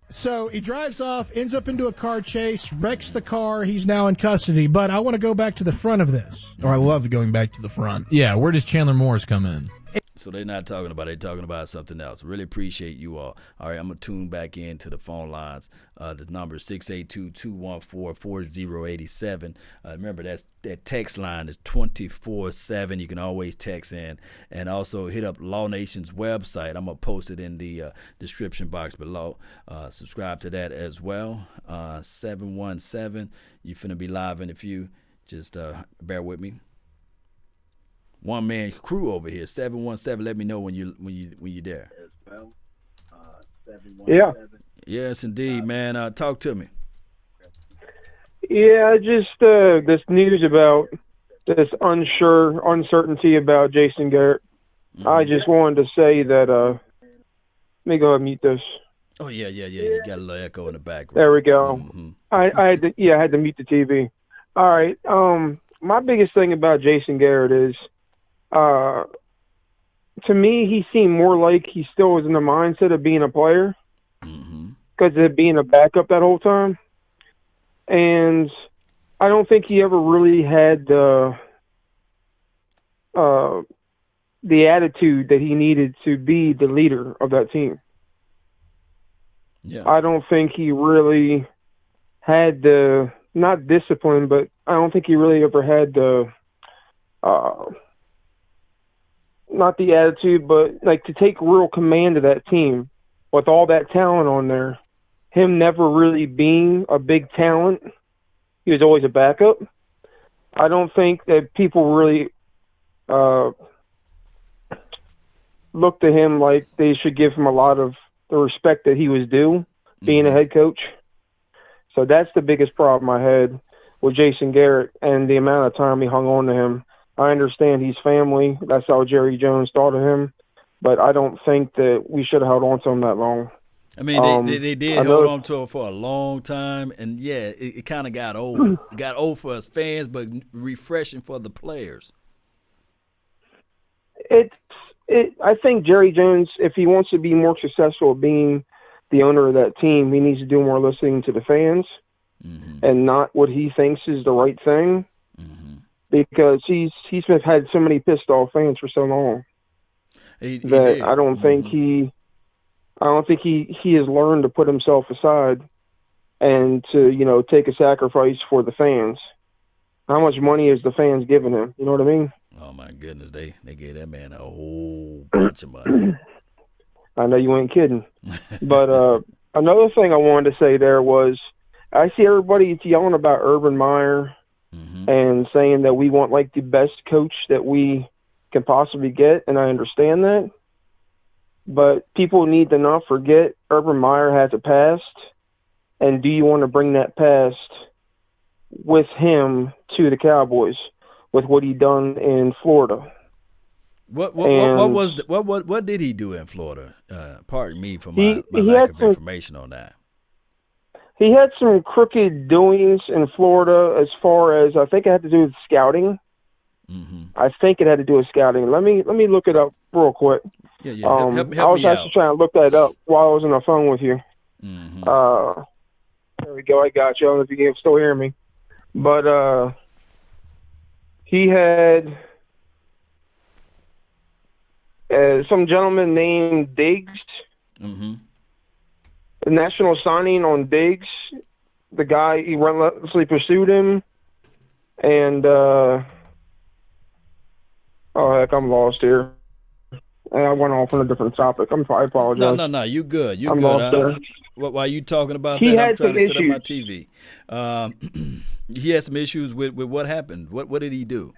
F: So he drives off, ends up into a car chase, wrecks the car. He's now in custody. But I want to go back to the front of this.
G: Oh, I love going back to the front.
H: Yeah, where does Chandler Morris come in?
A: So they're not talking about it. They're talking about something else. Really appreciate you all. All right, I'm going to tune back into the phone lines. The number is 682-214-4087. Remember, that text line is 24/7. You can always text in. And also hit up Law Nation's website. I'm going to post it in the description box below. Subscribe to that as well. 717. You're finna be live in a few. Just bear with me. One man crew over here, 717. Let me know when you're there.
E: As well, 717.
I: Yeah.
A: Yes, indeed, man. Talk to me.
I: Yeah, just this news about this uncertainty about Jason Garrett.
A: Mm-hmm.
I: I just wanted to say that. Let me go ahead and mute this.
A: Oh yeah. You got a little echo in the background.
I: There we go.
A: Mm-hmm.
I: I had to mute the TV. All right. My biggest thing about Jason Garrett is, to me, he seemed more like he still was in the mindset of being a player because of being a backup that whole time. And I don't think he ever really had the attitude that he needed to be the leader of that team.
A: Yeah.
I: I don't think he really had the, not discipline, but I don't think he really ever had the, not the attitude, but like to take real command of that team with all that talent on there. Him never really being a big talent. He was always a backup. I don't think that people really look to him like they should give him a lot of the respect that he was due being a head coach. So that's the biggest problem I had with Jason Garrett and the amount of time he hung on to him. I understand he's family. That's how Jerry Jones thought of him. But I don't think that we should have held on to him that long.
A: I mean, they did hold on to him for a long time. And, yeah, it kind of got old. It got old for us fans, but refreshing for the players.
I: I think Jerry Jones, if he wants to be more successful at being the owner of that team, he needs to do more listening to the fans and not what he thinks is the right thing. Because he's had so many pissed off fans for so long that I don't think he has learned to put himself aside and to take a sacrifice for the fans. How much money is the fans giving him? You know what I mean?
A: Oh my goodness, they gave that man a whole bunch of money.
I: I know you ain't kidding. But another thing I wanted to say there was I see everybody yelling about Urban Meyer. And saying that we want like the best coach that we can possibly get, and I understand that. But people need to not forget Urban Meyer has a past, and do you want to bring that past with him to the Cowboys with what he done in Florida?
A: What did he do in Florida? Pardon me for my lack of information on that.
I: He had some crooked doings in Florida as far as I think it had to do with scouting. I think it had to do with scouting. Let me look it up real quick.
A: Yeah. Help
I: I was
A: me
I: actually
A: out.
I: trying to look that up while I was on the phone with you.
A: Mm-hmm.
I: There we go. I got you. I don't know if you can still hear me. But he had some gentleman named Diggs.
A: Mm-hmm.
I: The national signing on Diggs. The guy, he relentlessly pursued him. And, oh, heck, I'm lost here. I went off on a different topic. I apologize.
A: No. You good. You
I: I'm
A: good.
I: lost there.
A: While you talking about
I: He
A: that, I'm
I: had
A: trying
I: some
A: to set up my
I: issues.
A: TV. He had some issues with what happened. What did he do?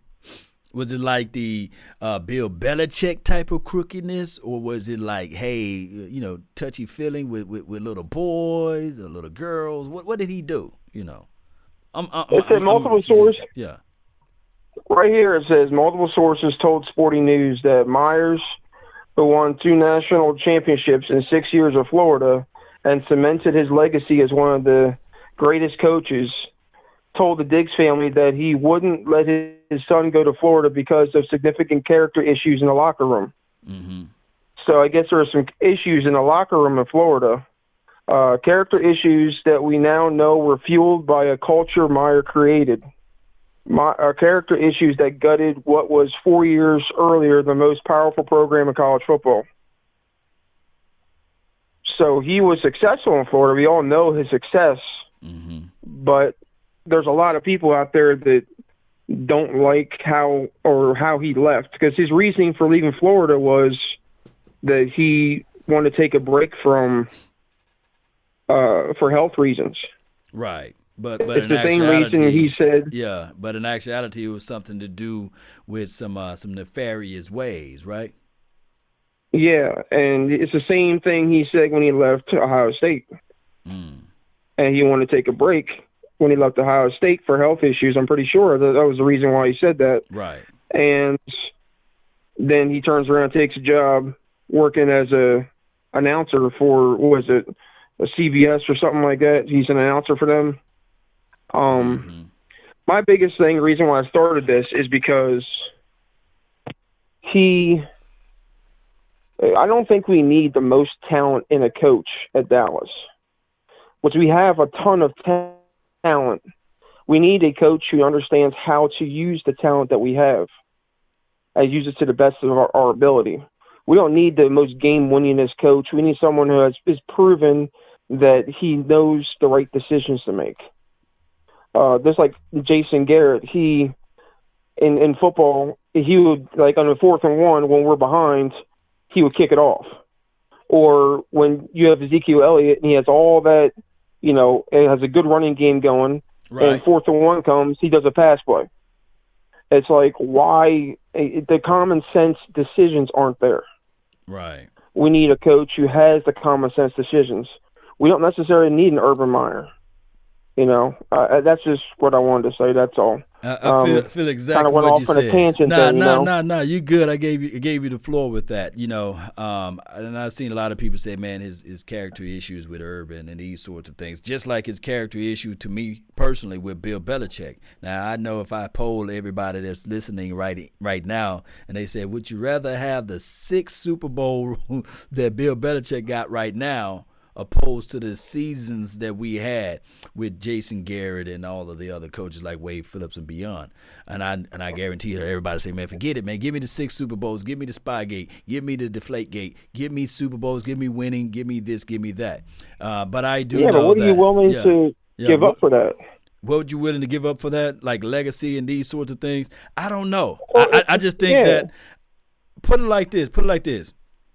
A: Was it like the Bill Belichick type of crookedness, or was it like, hey, touchy feeling with little boys or little girls? What did he do?
I: It said multiple sources.
A: Yeah.
I: Right here it says multiple sources told Sporting News that Myers, who won 2 national championships in 6 years of Florida and cemented his legacy as one of the greatest coaches, told the Diggs family that he wouldn't let his son go to Florida because of significant character issues in the locker room.
A: Mm-hmm.
I: So I guess there are some issues in the locker room in Florida. Character issues that we now know were fueled by a culture Meyer created. Character issues that gutted what was 4 years earlier the most powerful program in college football. So he was successful in Florida. We all know his success.
A: Mm-hmm.
I: But there's a lot of people out there that don't like how he left, because his reasoning for leaving Florida was that he wanted to take a break from for health reasons.
A: Right. But
I: it's
A: in
I: the same
A: actuality,
I: reason he said.
A: Yeah, but in actuality, it was something to do with some nefarious ways, right?
I: Yeah, and it's the same thing he said when he left Ohio State.
A: Mm.
I: And he wanted to take a break when he left Ohio State for health issues. I'm pretty sure that was the reason why he said that.
A: Right.
I: And then he turns around and takes a job working as a announcer for, what was it, a CBS or something like that. He's an announcer for them. My biggest reason why I started this is because I don't think we need the most talent in a coach at Dallas, which we have a ton of talent. We need a coach who understands how to use the talent that we have and use it to the best of our ability. We don't need the most game-winningest coach. We need someone who is proven that he knows the right decisions to make. Just like Jason Garrett, in football, he would, like on the 4th and 1 when we're behind, he would kick it off. Or when you have Ezekiel Elliott and he has all that, it has a good running game going,
A: right,
I: and 4th and 1 comes, he does a pass play. It's like, why the common sense decisions aren't there.
A: Right.
I: We need a coach who has the common sense decisions. We don't necessarily need an Urban Meyer. That's just what I wanted to say. That's all.
A: I feel exactly
I: went
A: what
I: off
A: you
I: on
A: said.
I: A tangent
A: Nah. You good. I gave you the floor with that. And I've seen a lot of people say, man, his character issues with Urban and these sorts of things, just like his character issue to me personally with Bill Belichick. Now I know if I poll everybody that's listening right now, and they say, would you rather have the 6th Super Bowl that Bill Belichick got right now, opposed to the seasons that we had with Jason Garrett and all of the other coaches like Wade Phillips and beyond? And I guarantee you, everybody say, man, forget it, man. Give me the 6 Super Bowls. Give me the Spygate. Give me the Deflategate. Give me Super Bowls. Give me winning. Give me this. Give me that. But I do know that.
I: Yeah, but what are you willing to give up for that?
A: What would you willing to give up for that? Like legacy and these sorts of things? I don't know. I just think that, put it like this.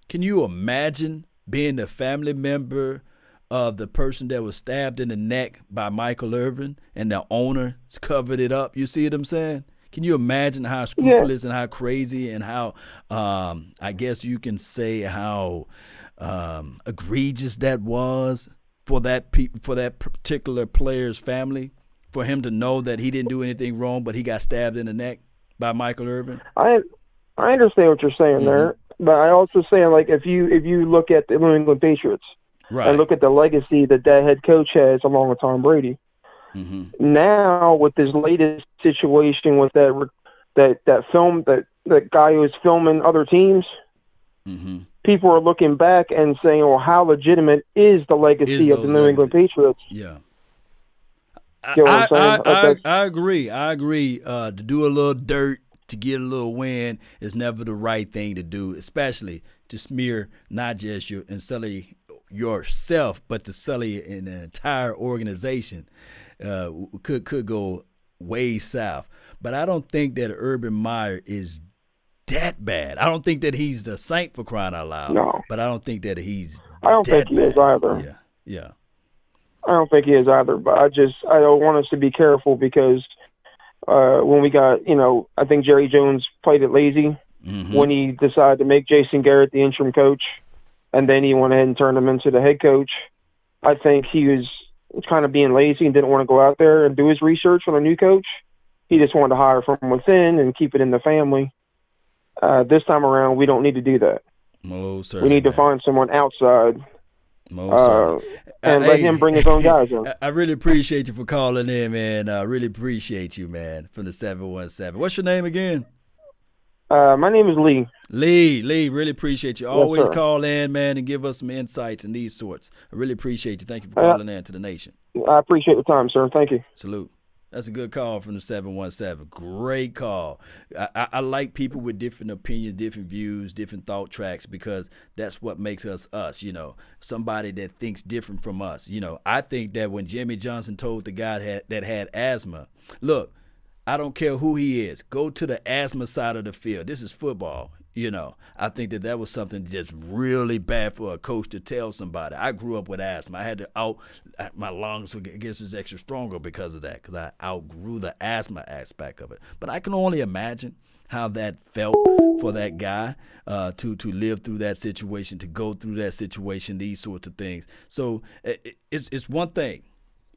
A: Can you imagine being the family member of the person that was stabbed in the neck by Michael Irvin and the owner covered it up? You see what I'm saying? Can you imagine how scrupulous and how crazy and how, I guess you can say how egregious that was for that particular player's family, for him to know that he didn't do anything wrong, but he got stabbed in the neck by Michael Irvin?
I: I understand what you're saying there. But I also say, like, if you look at the New England Patriots, right, and look at the legacy that head coach has along with Tom Brady, now with this latest situation with that guy who was filming other teams, people are looking back and saying, well, how legitimate is the legacy of the New England Patriots?
A: Yeah.
I: You know what I'm saying?
A: I agree. I agree. To do a little dirt to get a little win is never the right thing to do, especially to smear not just and sully yourself, but to sully an entire organization. Could go way south. But I don't think that Urban Meyer is that bad. I don't think that he's the saint, for crying out loud.
I: No.
A: But I don't think that he's
I: I don't think he is either.
A: Yeah.
I: I don't think he is either, but I don't want us to be careful because when we got, I think Jerry Jones played it lazy when he decided to make Jason Garrett the interim coach, and then he went ahead and turned him into the head coach. I think he was kind of being lazy and didn't want to go out there and do his research on a new coach. He just wanted to hire from within and keep it in the family. This time around, we don't need to do that.
A: Most
I: we need to find someone outside and let him bring his own guys in.
A: I really appreciate you for calling in, man. I really appreciate you, man, from the 717. What's your name again?
I: My name is Lee.
A: Lee, really appreciate you. Always
I: sir.
A: Call in, man, and give us some insights in these sorts. I really appreciate you. Thank you for calling in to the nation.
I: I appreciate the time, sir. Thank you.
A: Salute. That's a good call from the 717. Great call. I like people with different opinions, different views, different thought tracks, because that's what makes us us, somebody that thinks different from us. I think that when Jimmy Johnson told the guy that had asthma, look, I don't care who he is, go to the asthma side of the field. This is football. I think that was something just really bad for a coach to tell somebody. I grew up with asthma. I had to my lungs, I guess, is extra stronger because of that, because I outgrew the asthma aspect of it. But I can only imagine how that felt for that guy to live through that situation, to go through that situation, these sorts of things. So it's one thing.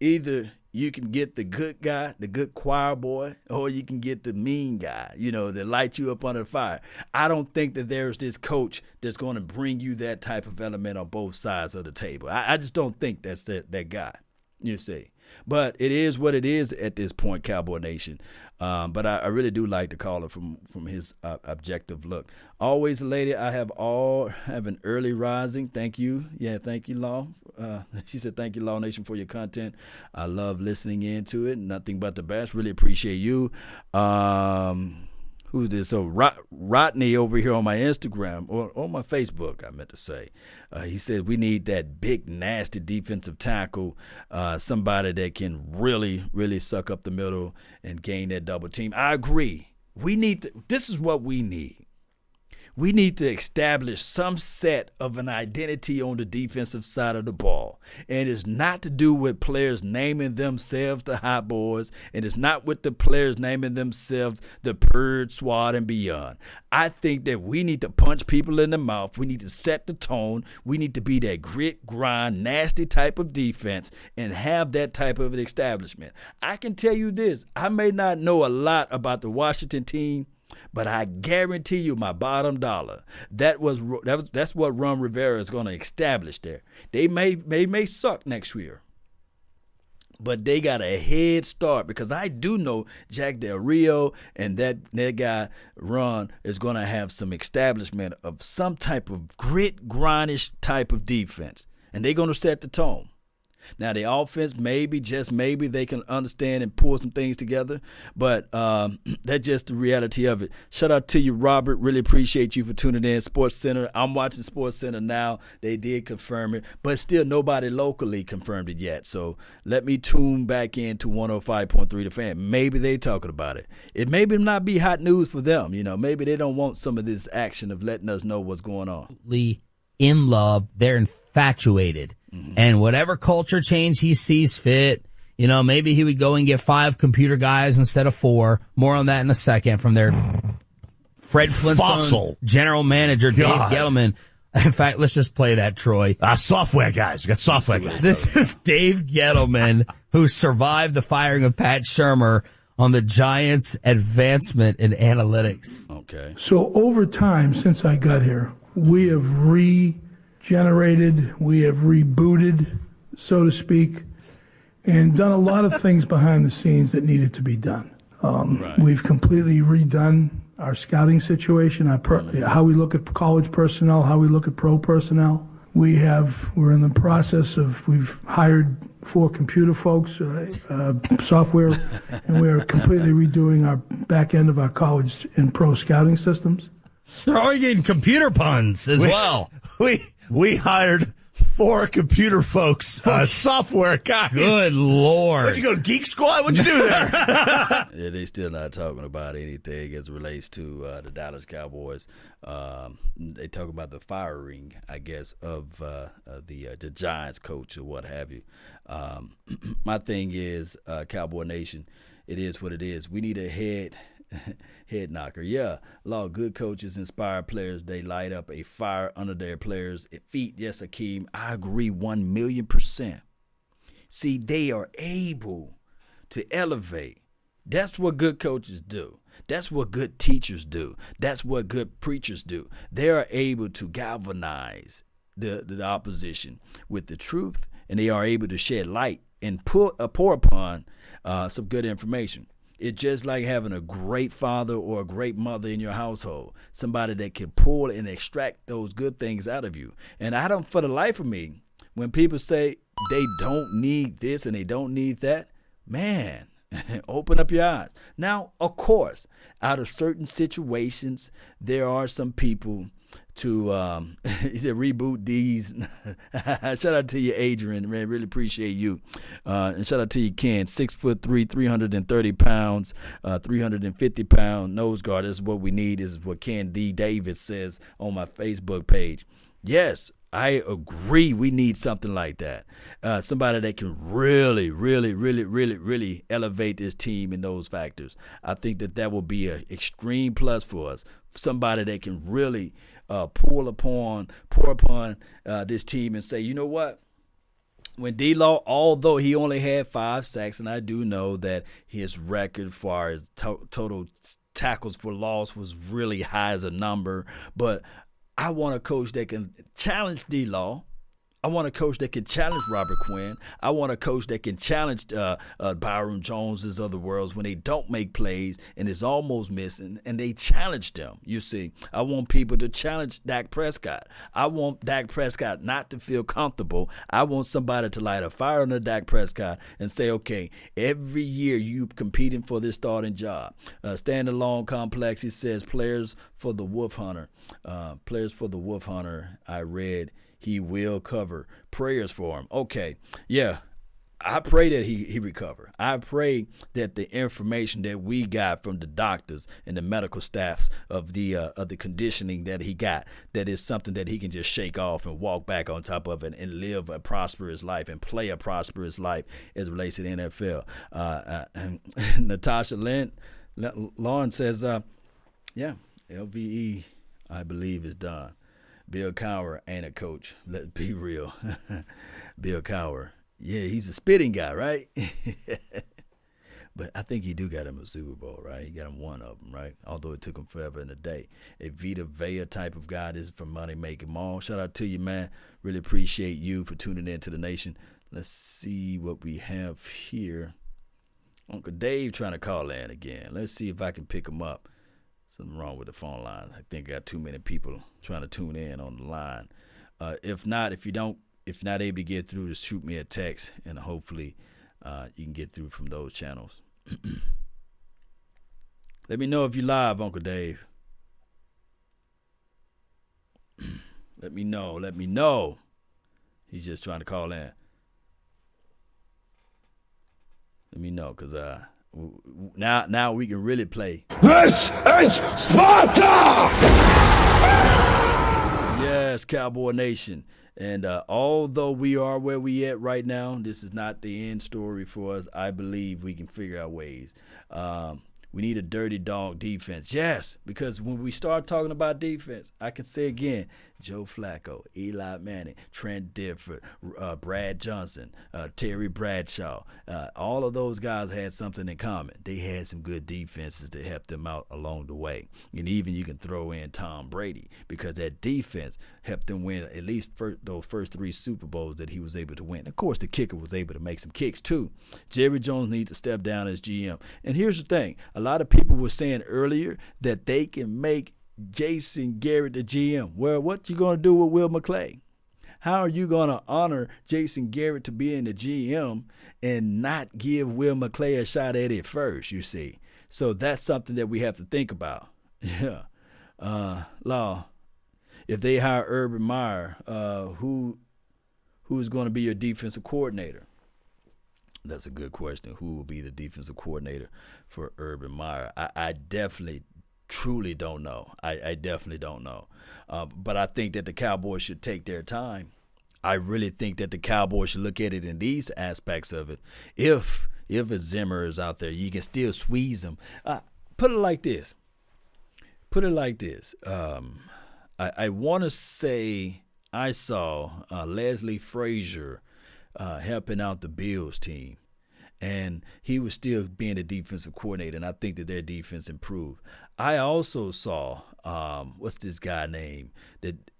A: Either you can get the good guy, the good choir boy, or you can get the mean guy, that light you up under the fire. I don't think that there's this coach that's going to bring you that type of element on both sides of the table. I just don't think that's that guy, you see. But it is what it is at this point, Cowboy Nation. But I really do like the caller from his objective look. Always a lady, I have an early rising. Thank you. Yeah, thank you, Law. She said, thank you, Law Nation, for your content. I love listening into it. Nothing but the best. Really appreciate you. Who's this? So Rodney over here on my Instagram, or on my Facebook, I meant to say. He said we need that big, nasty defensive tackle, somebody that can really, really suck up the middle and gain that double team. I agree. This is what we need. We need to establish some set of an identity on the defensive side of the ball. And it's not to do with players naming themselves the hot boys, and it's not with the players naming themselves the Purge, SWAT, and beyond. I think that we need to punch people in the mouth. We need to set the tone. We need to be that grit, grind, nasty type of defense and have that type of an establishment. I can tell you this. I may not know a lot about the Washington team, but I guarantee you my bottom dollar, that's what Ron Rivera is going to establish there. They may suck next year, but they got a head start, because I do know Jack Del Rio and that guy Ron is going to have some establishment of some type of grit, grindish type of defense, and they're going to set the tone. Now, the offense, maybe, just maybe, they can understand and pull some things together, but that's just the reality of it. Shout out to you, Robert. Really appreciate you for tuning in. Sports Center. I'm watching Sports Center now. They did confirm it, but still nobody locally confirmed it yet. So let me tune back into 105.3 The Fan. Maybe they talking about it. It may not be hot news for them. Maybe they don't want some of this action of letting us know what's going on.
J: In love. They're infatuated. Mm-hmm. And whatever culture change he sees fit, maybe he would go and get 5 computer guys instead of 4. More on that in a second from their Fred Flintstone general manager, Dave Gettleman. In fact, let's just play that, Troy.
K: Software guys. We got software guys.
J: This is Dave Gettleman, who survived the firing of Pat Shurmur on the Giants' advancement in analytics.
A: Okay.
L: So over time, since I got here, we have regenerated, we have rebooted, so to speak, and done a lot of things behind the scenes that needed to be done. We've completely redone our scouting situation, how we look at college personnel, how we look at pro personnel. We're in the process we've hired 4 computer folks, software, and we're completely redoing our back end of our college and pro scouting systems.
J: Throwing in computer puns as well.
K: We hired 4 computer folks, software guys.
J: Good Lord.
K: What'd you go to Geek Squad? What'd you do there?
A: Yeah, they still not talking about anything as it relates to the Dallas Cowboys. They talk about the firing, I guess, of the Giants coach or what have you. My thing is, Cowboy Nation, it is what it is. We need a head knocker. Yeah, a lot of good coaches inspire players. They light up a fire under their players' feet. Yes, Akeem, I agree 1,000,000%. See, they are able to elevate. That's what good coaches do. That's what good teachers do. That's what good preachers do. They are able to galvanize the opposition with the truth, and they are able to shed light and pour upon some good information. It's just like having a great father or a great mother in your household, somebody that can pull and extract those good things out of you. And I don't, for the life of me, when people say they don't need this and they don't need that, man, open up your eyes. Now, of course, out of certain situations, there are some people to he said reboot these. Shout out to you, Adrian, man, really appreciate you. And shout out to you, Ken, 6'3", 330 pounds, 350-pound nose guard. This is what we need. This is what Ken D. Davis says on my Facebook page. Yes, I agree. We need something like that. Somebody that can really, really, really, really, really elevate this team in those factors. I think that will be an extreme plus for us. Somebody that can really pour upon this team and say, you know what? When D-Law, although he only had 5 sacks, and I do know that his record as far as total tackles for loss was really high as a number, but I want a coach that can challenge D-Law. I want a coach that can challenge Robert Quinn. I want a coach that can challenge Byron Joneses of the worlds when they don't make plays and is almost missing, and they challenge them. You see, I want people to challenge Dak Prescott. I want Dak Prescott not to feel comfortable. I want somebody to light a fire under Dak Prescott and say, okay, every year you competing for this starting job. Standalone Complex, he says, players for the Wolf Hunter. I read he will cover. Prayers for him. Okay, yeah, I pray that he recover. I pray that the information that we got from the doctors and the medical staffs of the conditioning that he got, that is something that he can just shake off and walk back on top of it and live a prosperous life and play a prosperous life as it relates to the NFL. And Natasha Lauren says, yeah, LVE, I believe, is done. Bill Cowher ain't a coach. Let's be real. Bill Cowher. Yeah, he's a spitting guy, right? But I think he do got him a Super Bowl, right? He got him one of them, right? Although it took him forever in a day. A Vita Vea type of guy. This is from Money Making Mall. Shout out to you, man. Really appreciate you for tuning in to the nation. Let's see what we have here. Uncle Dave trying to call in again. Let's see if I can pick him up. Something wrong with the phone line. I think I got too many people trying to tune in on the line. If not able to get through, just shoot me a text, and hopefully you can get through from those channels. Let me know if you're live, Uncle Dave. Let me know. He's just trying to call in. Let me know, because now we can really play.
M: This is Sparta!
A: Yes, Cowboy Nation. And although we are where we at right now, this is not the end story for us. I believe we can figure out ways. We need a dirty dog defense. Yes, because when we start talking about defense, I can say again, Joe Flacco, Eli Manning, Trent Dilfer, Brad Johnson, Terry Bradshaw. All of those guys had something in common. They had some good defenses that helped them out along the way. And even you can throw in Tom Brady, because that defense helped them win at least those first 3 Super Bowls that he was able to win. Of course, the kicker was able to make some kicks too. Jerry Jones needs to step down as GM. And here's the thing. A lot of people were saying earlier that they can make Jason Garrett the GM. Well, what you going to do with Will McClay? How are you going to honor Jason Garrett to being the GM and not give Will McClay a shot at it first, you see? So that's something that we have to think about. Yeah. Law, if they hire Urban Meyer, who's going to be your defensive coordinator? That's a good question. Who will be the defensive coordinator for Urban Meyer? I definitely truly don't know. I definitely don't know. But I think that the Cowboys should take their time. I really think that the Cowboys should look at it in these aspects of it. If a Zimmer is out there, you can still squeeze him. Put it like this. I want to say I saw Leslie Frazier helping out the Bills team. And he was still being the defensive coordinator, and I think that their defense improved. I also saw, what's this guy named?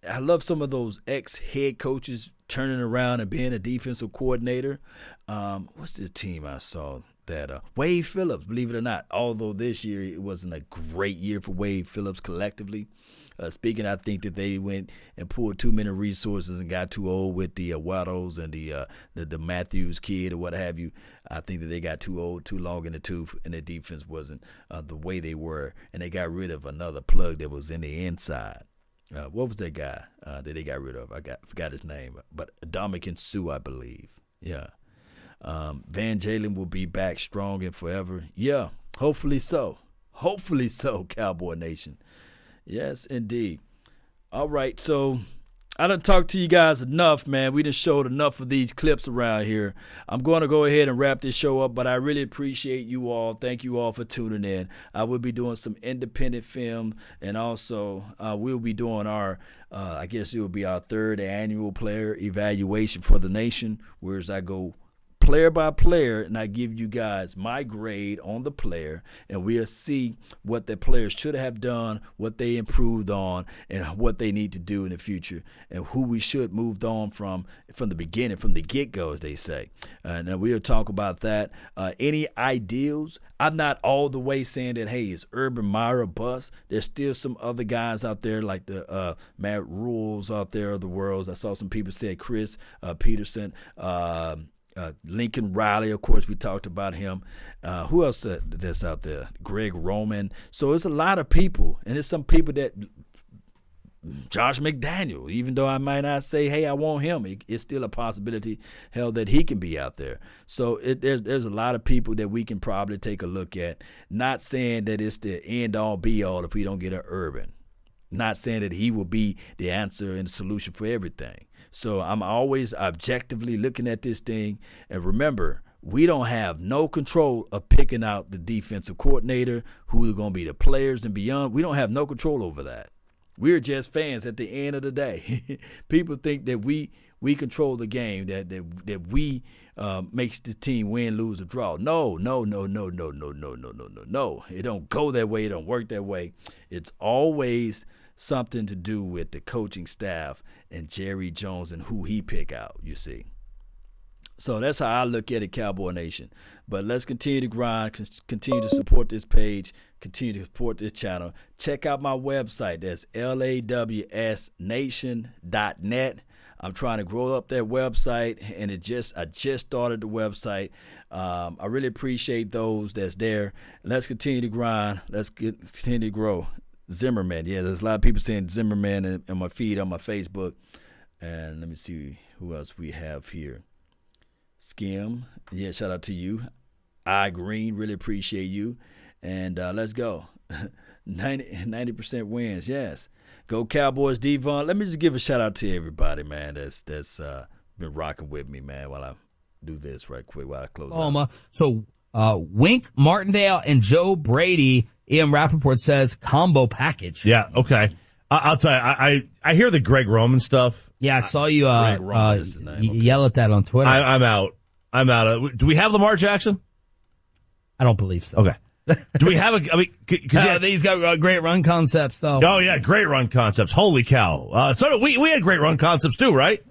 A: I love some of those ex-head coaches turning around and being a defensive coordinator. What's this team I saw? That Wade Phillips, believe it or not, although this year it wasn't a great year for Wade Phillips collectively. Speaking, I think that they went and pulled too many resources and got too old with the Waddles and the Matthews kid or what have you. I think that they got too old, too long in the tooth, and their defense wasn't the way they were. And they got rid of another plug that was in the inside. What was that guy that they got rid of? Forgot his name, but Dominican Sue, I believe. Yeah. Van Jalen will be back strong and forever. Yeah, hopefully so. Hopefully so, Cowboy Nation. Yes, indeed. All right, so I done talked to you guys enough, man. We done showed enough of these clips around here. I'm going to go ahead and wrap this show up, but I really appreciate you all. Thank you all for tuning in. I will be doing some independent film, and also we'll be doing our, I guess it will be our 3rd annual player evaluation for the nation, whereas I go player by player, and I give you guys my grade on the player, and we'll see what the players should have done, what they improved on, and what they need to do in the future, and who we should move on from the beginning, from the get-go, as they say. And we'll talk about that. Any ideals? I'm not all the way saying that, hey, it's Urban Meyer a bust. There's still some other guys out there like the Matt Rules out there of the world. I saw some people say Chris Peterson, Lincoln Riley, of course, we talked about him. Who else that's out there? Greg Roman. So it's a lot of people, and there's some people that Josh McDaniel, even though I might not say, hey, I want him, it's still a possibility, hell, that he can be out there. So there's a lot of people that we can probably take a look at, not saying that it's the end-all, be-all if we don't get an Urban. Not saying that he will be the answer and the solution for everything. So I'm always objectively looking at this thing. And remember, we don't have no control of picking out the defensive coordinator, who are going to be the players and beyond. We don't have no control over that. We're just fans at the end of the day. People think that we control the game, that we makes the team win, lose, or draw. No. It don't go that way. It don't work that way. It's always something to do with the coaching staff and Jerry Jones and who he pick out, you see. So that's how I look at it, Cowboy Nation. But let's continue to grind, continue to support this page, continue to support this channel. Check out my website. That's lawsnation.net. I'm trying to grow up that website, and I just started the website. I really appreciate those that's there. Let's continue to grind. Let's continue to grow. Zimmerman. Yeah, there's a lot of people saying Zimmerman in my feed on my Facebook. And let me see who else we have here. Skim. Yeah, shout out to you. I Green, really appreciate you. And let's go. 90% wins, yes. Go Cowboys, Devon. Let me just give a shout out to everybody, man, that's been rocking with me, man, while I do this right quick while I close out.
J: So Wink Martindale and Joe Brady, Ian Rappaport says combo package.
K: Yeah, okay. I'll tell you, I hear the Greg Roman stuff.
J: Yeah, I saw you
A: Roman
J: yell at that on Twitter.
K: I'm out. Do we have Lamar Jackson?
J: I don't believe so.
K: Okay. Do we have
J: he's got great run concepts, though.
K: Oh, yeah, great run concepts. Holy cow. So we had great run concepts, too, right?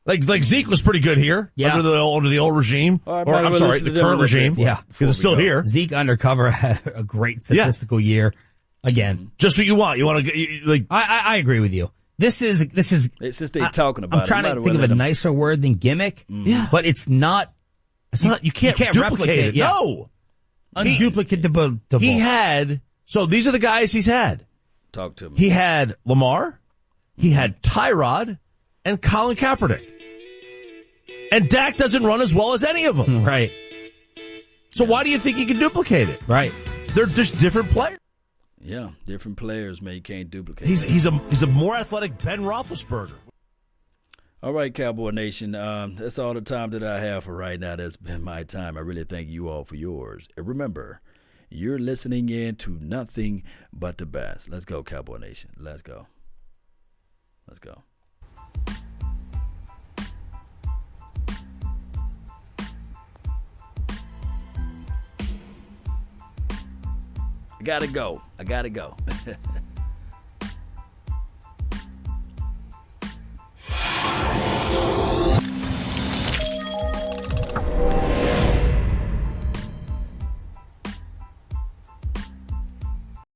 K: Like Zeke was pretty good here under the old regime.
A: Right,
K: or, I'm sorry, the current regime.
J: Yeah.
K: Because it's still here.
J: Zeke undercover had a great statistical year. Again.
K: Just what you want. You want to like.
J: I agree with you. This is.
A: Since they're talking about
J: I'm trying to think of a nicer word than gimmick.
K: Yeah.
J: But it's not.
K: It's not. You can't duplicate it.
J: Yeah.
K: No.
J: Unduplicatable.
K: He had. So these are the guys he's had.
A: Talk to me.
K: He had Lamar. He had Tyrod and Colin Kaepernick. And Dak doesn't run as well as any of them.
J: Right.
K: So why do you think you can duplicate it?
J: Right.
K: They're just different players.
A: Yeah, different players, man. You can't duplicate.
K: He's a more athletic Ben Roethlisberger.
A: All right, Cowboy Nation. That's all the time that I have for right now. That's been my time. I really thank you all for yours. And remember, you're listening in to nothing but the best. Let's go, Cowboy Nation. Let's go. Let's go. I gotta go.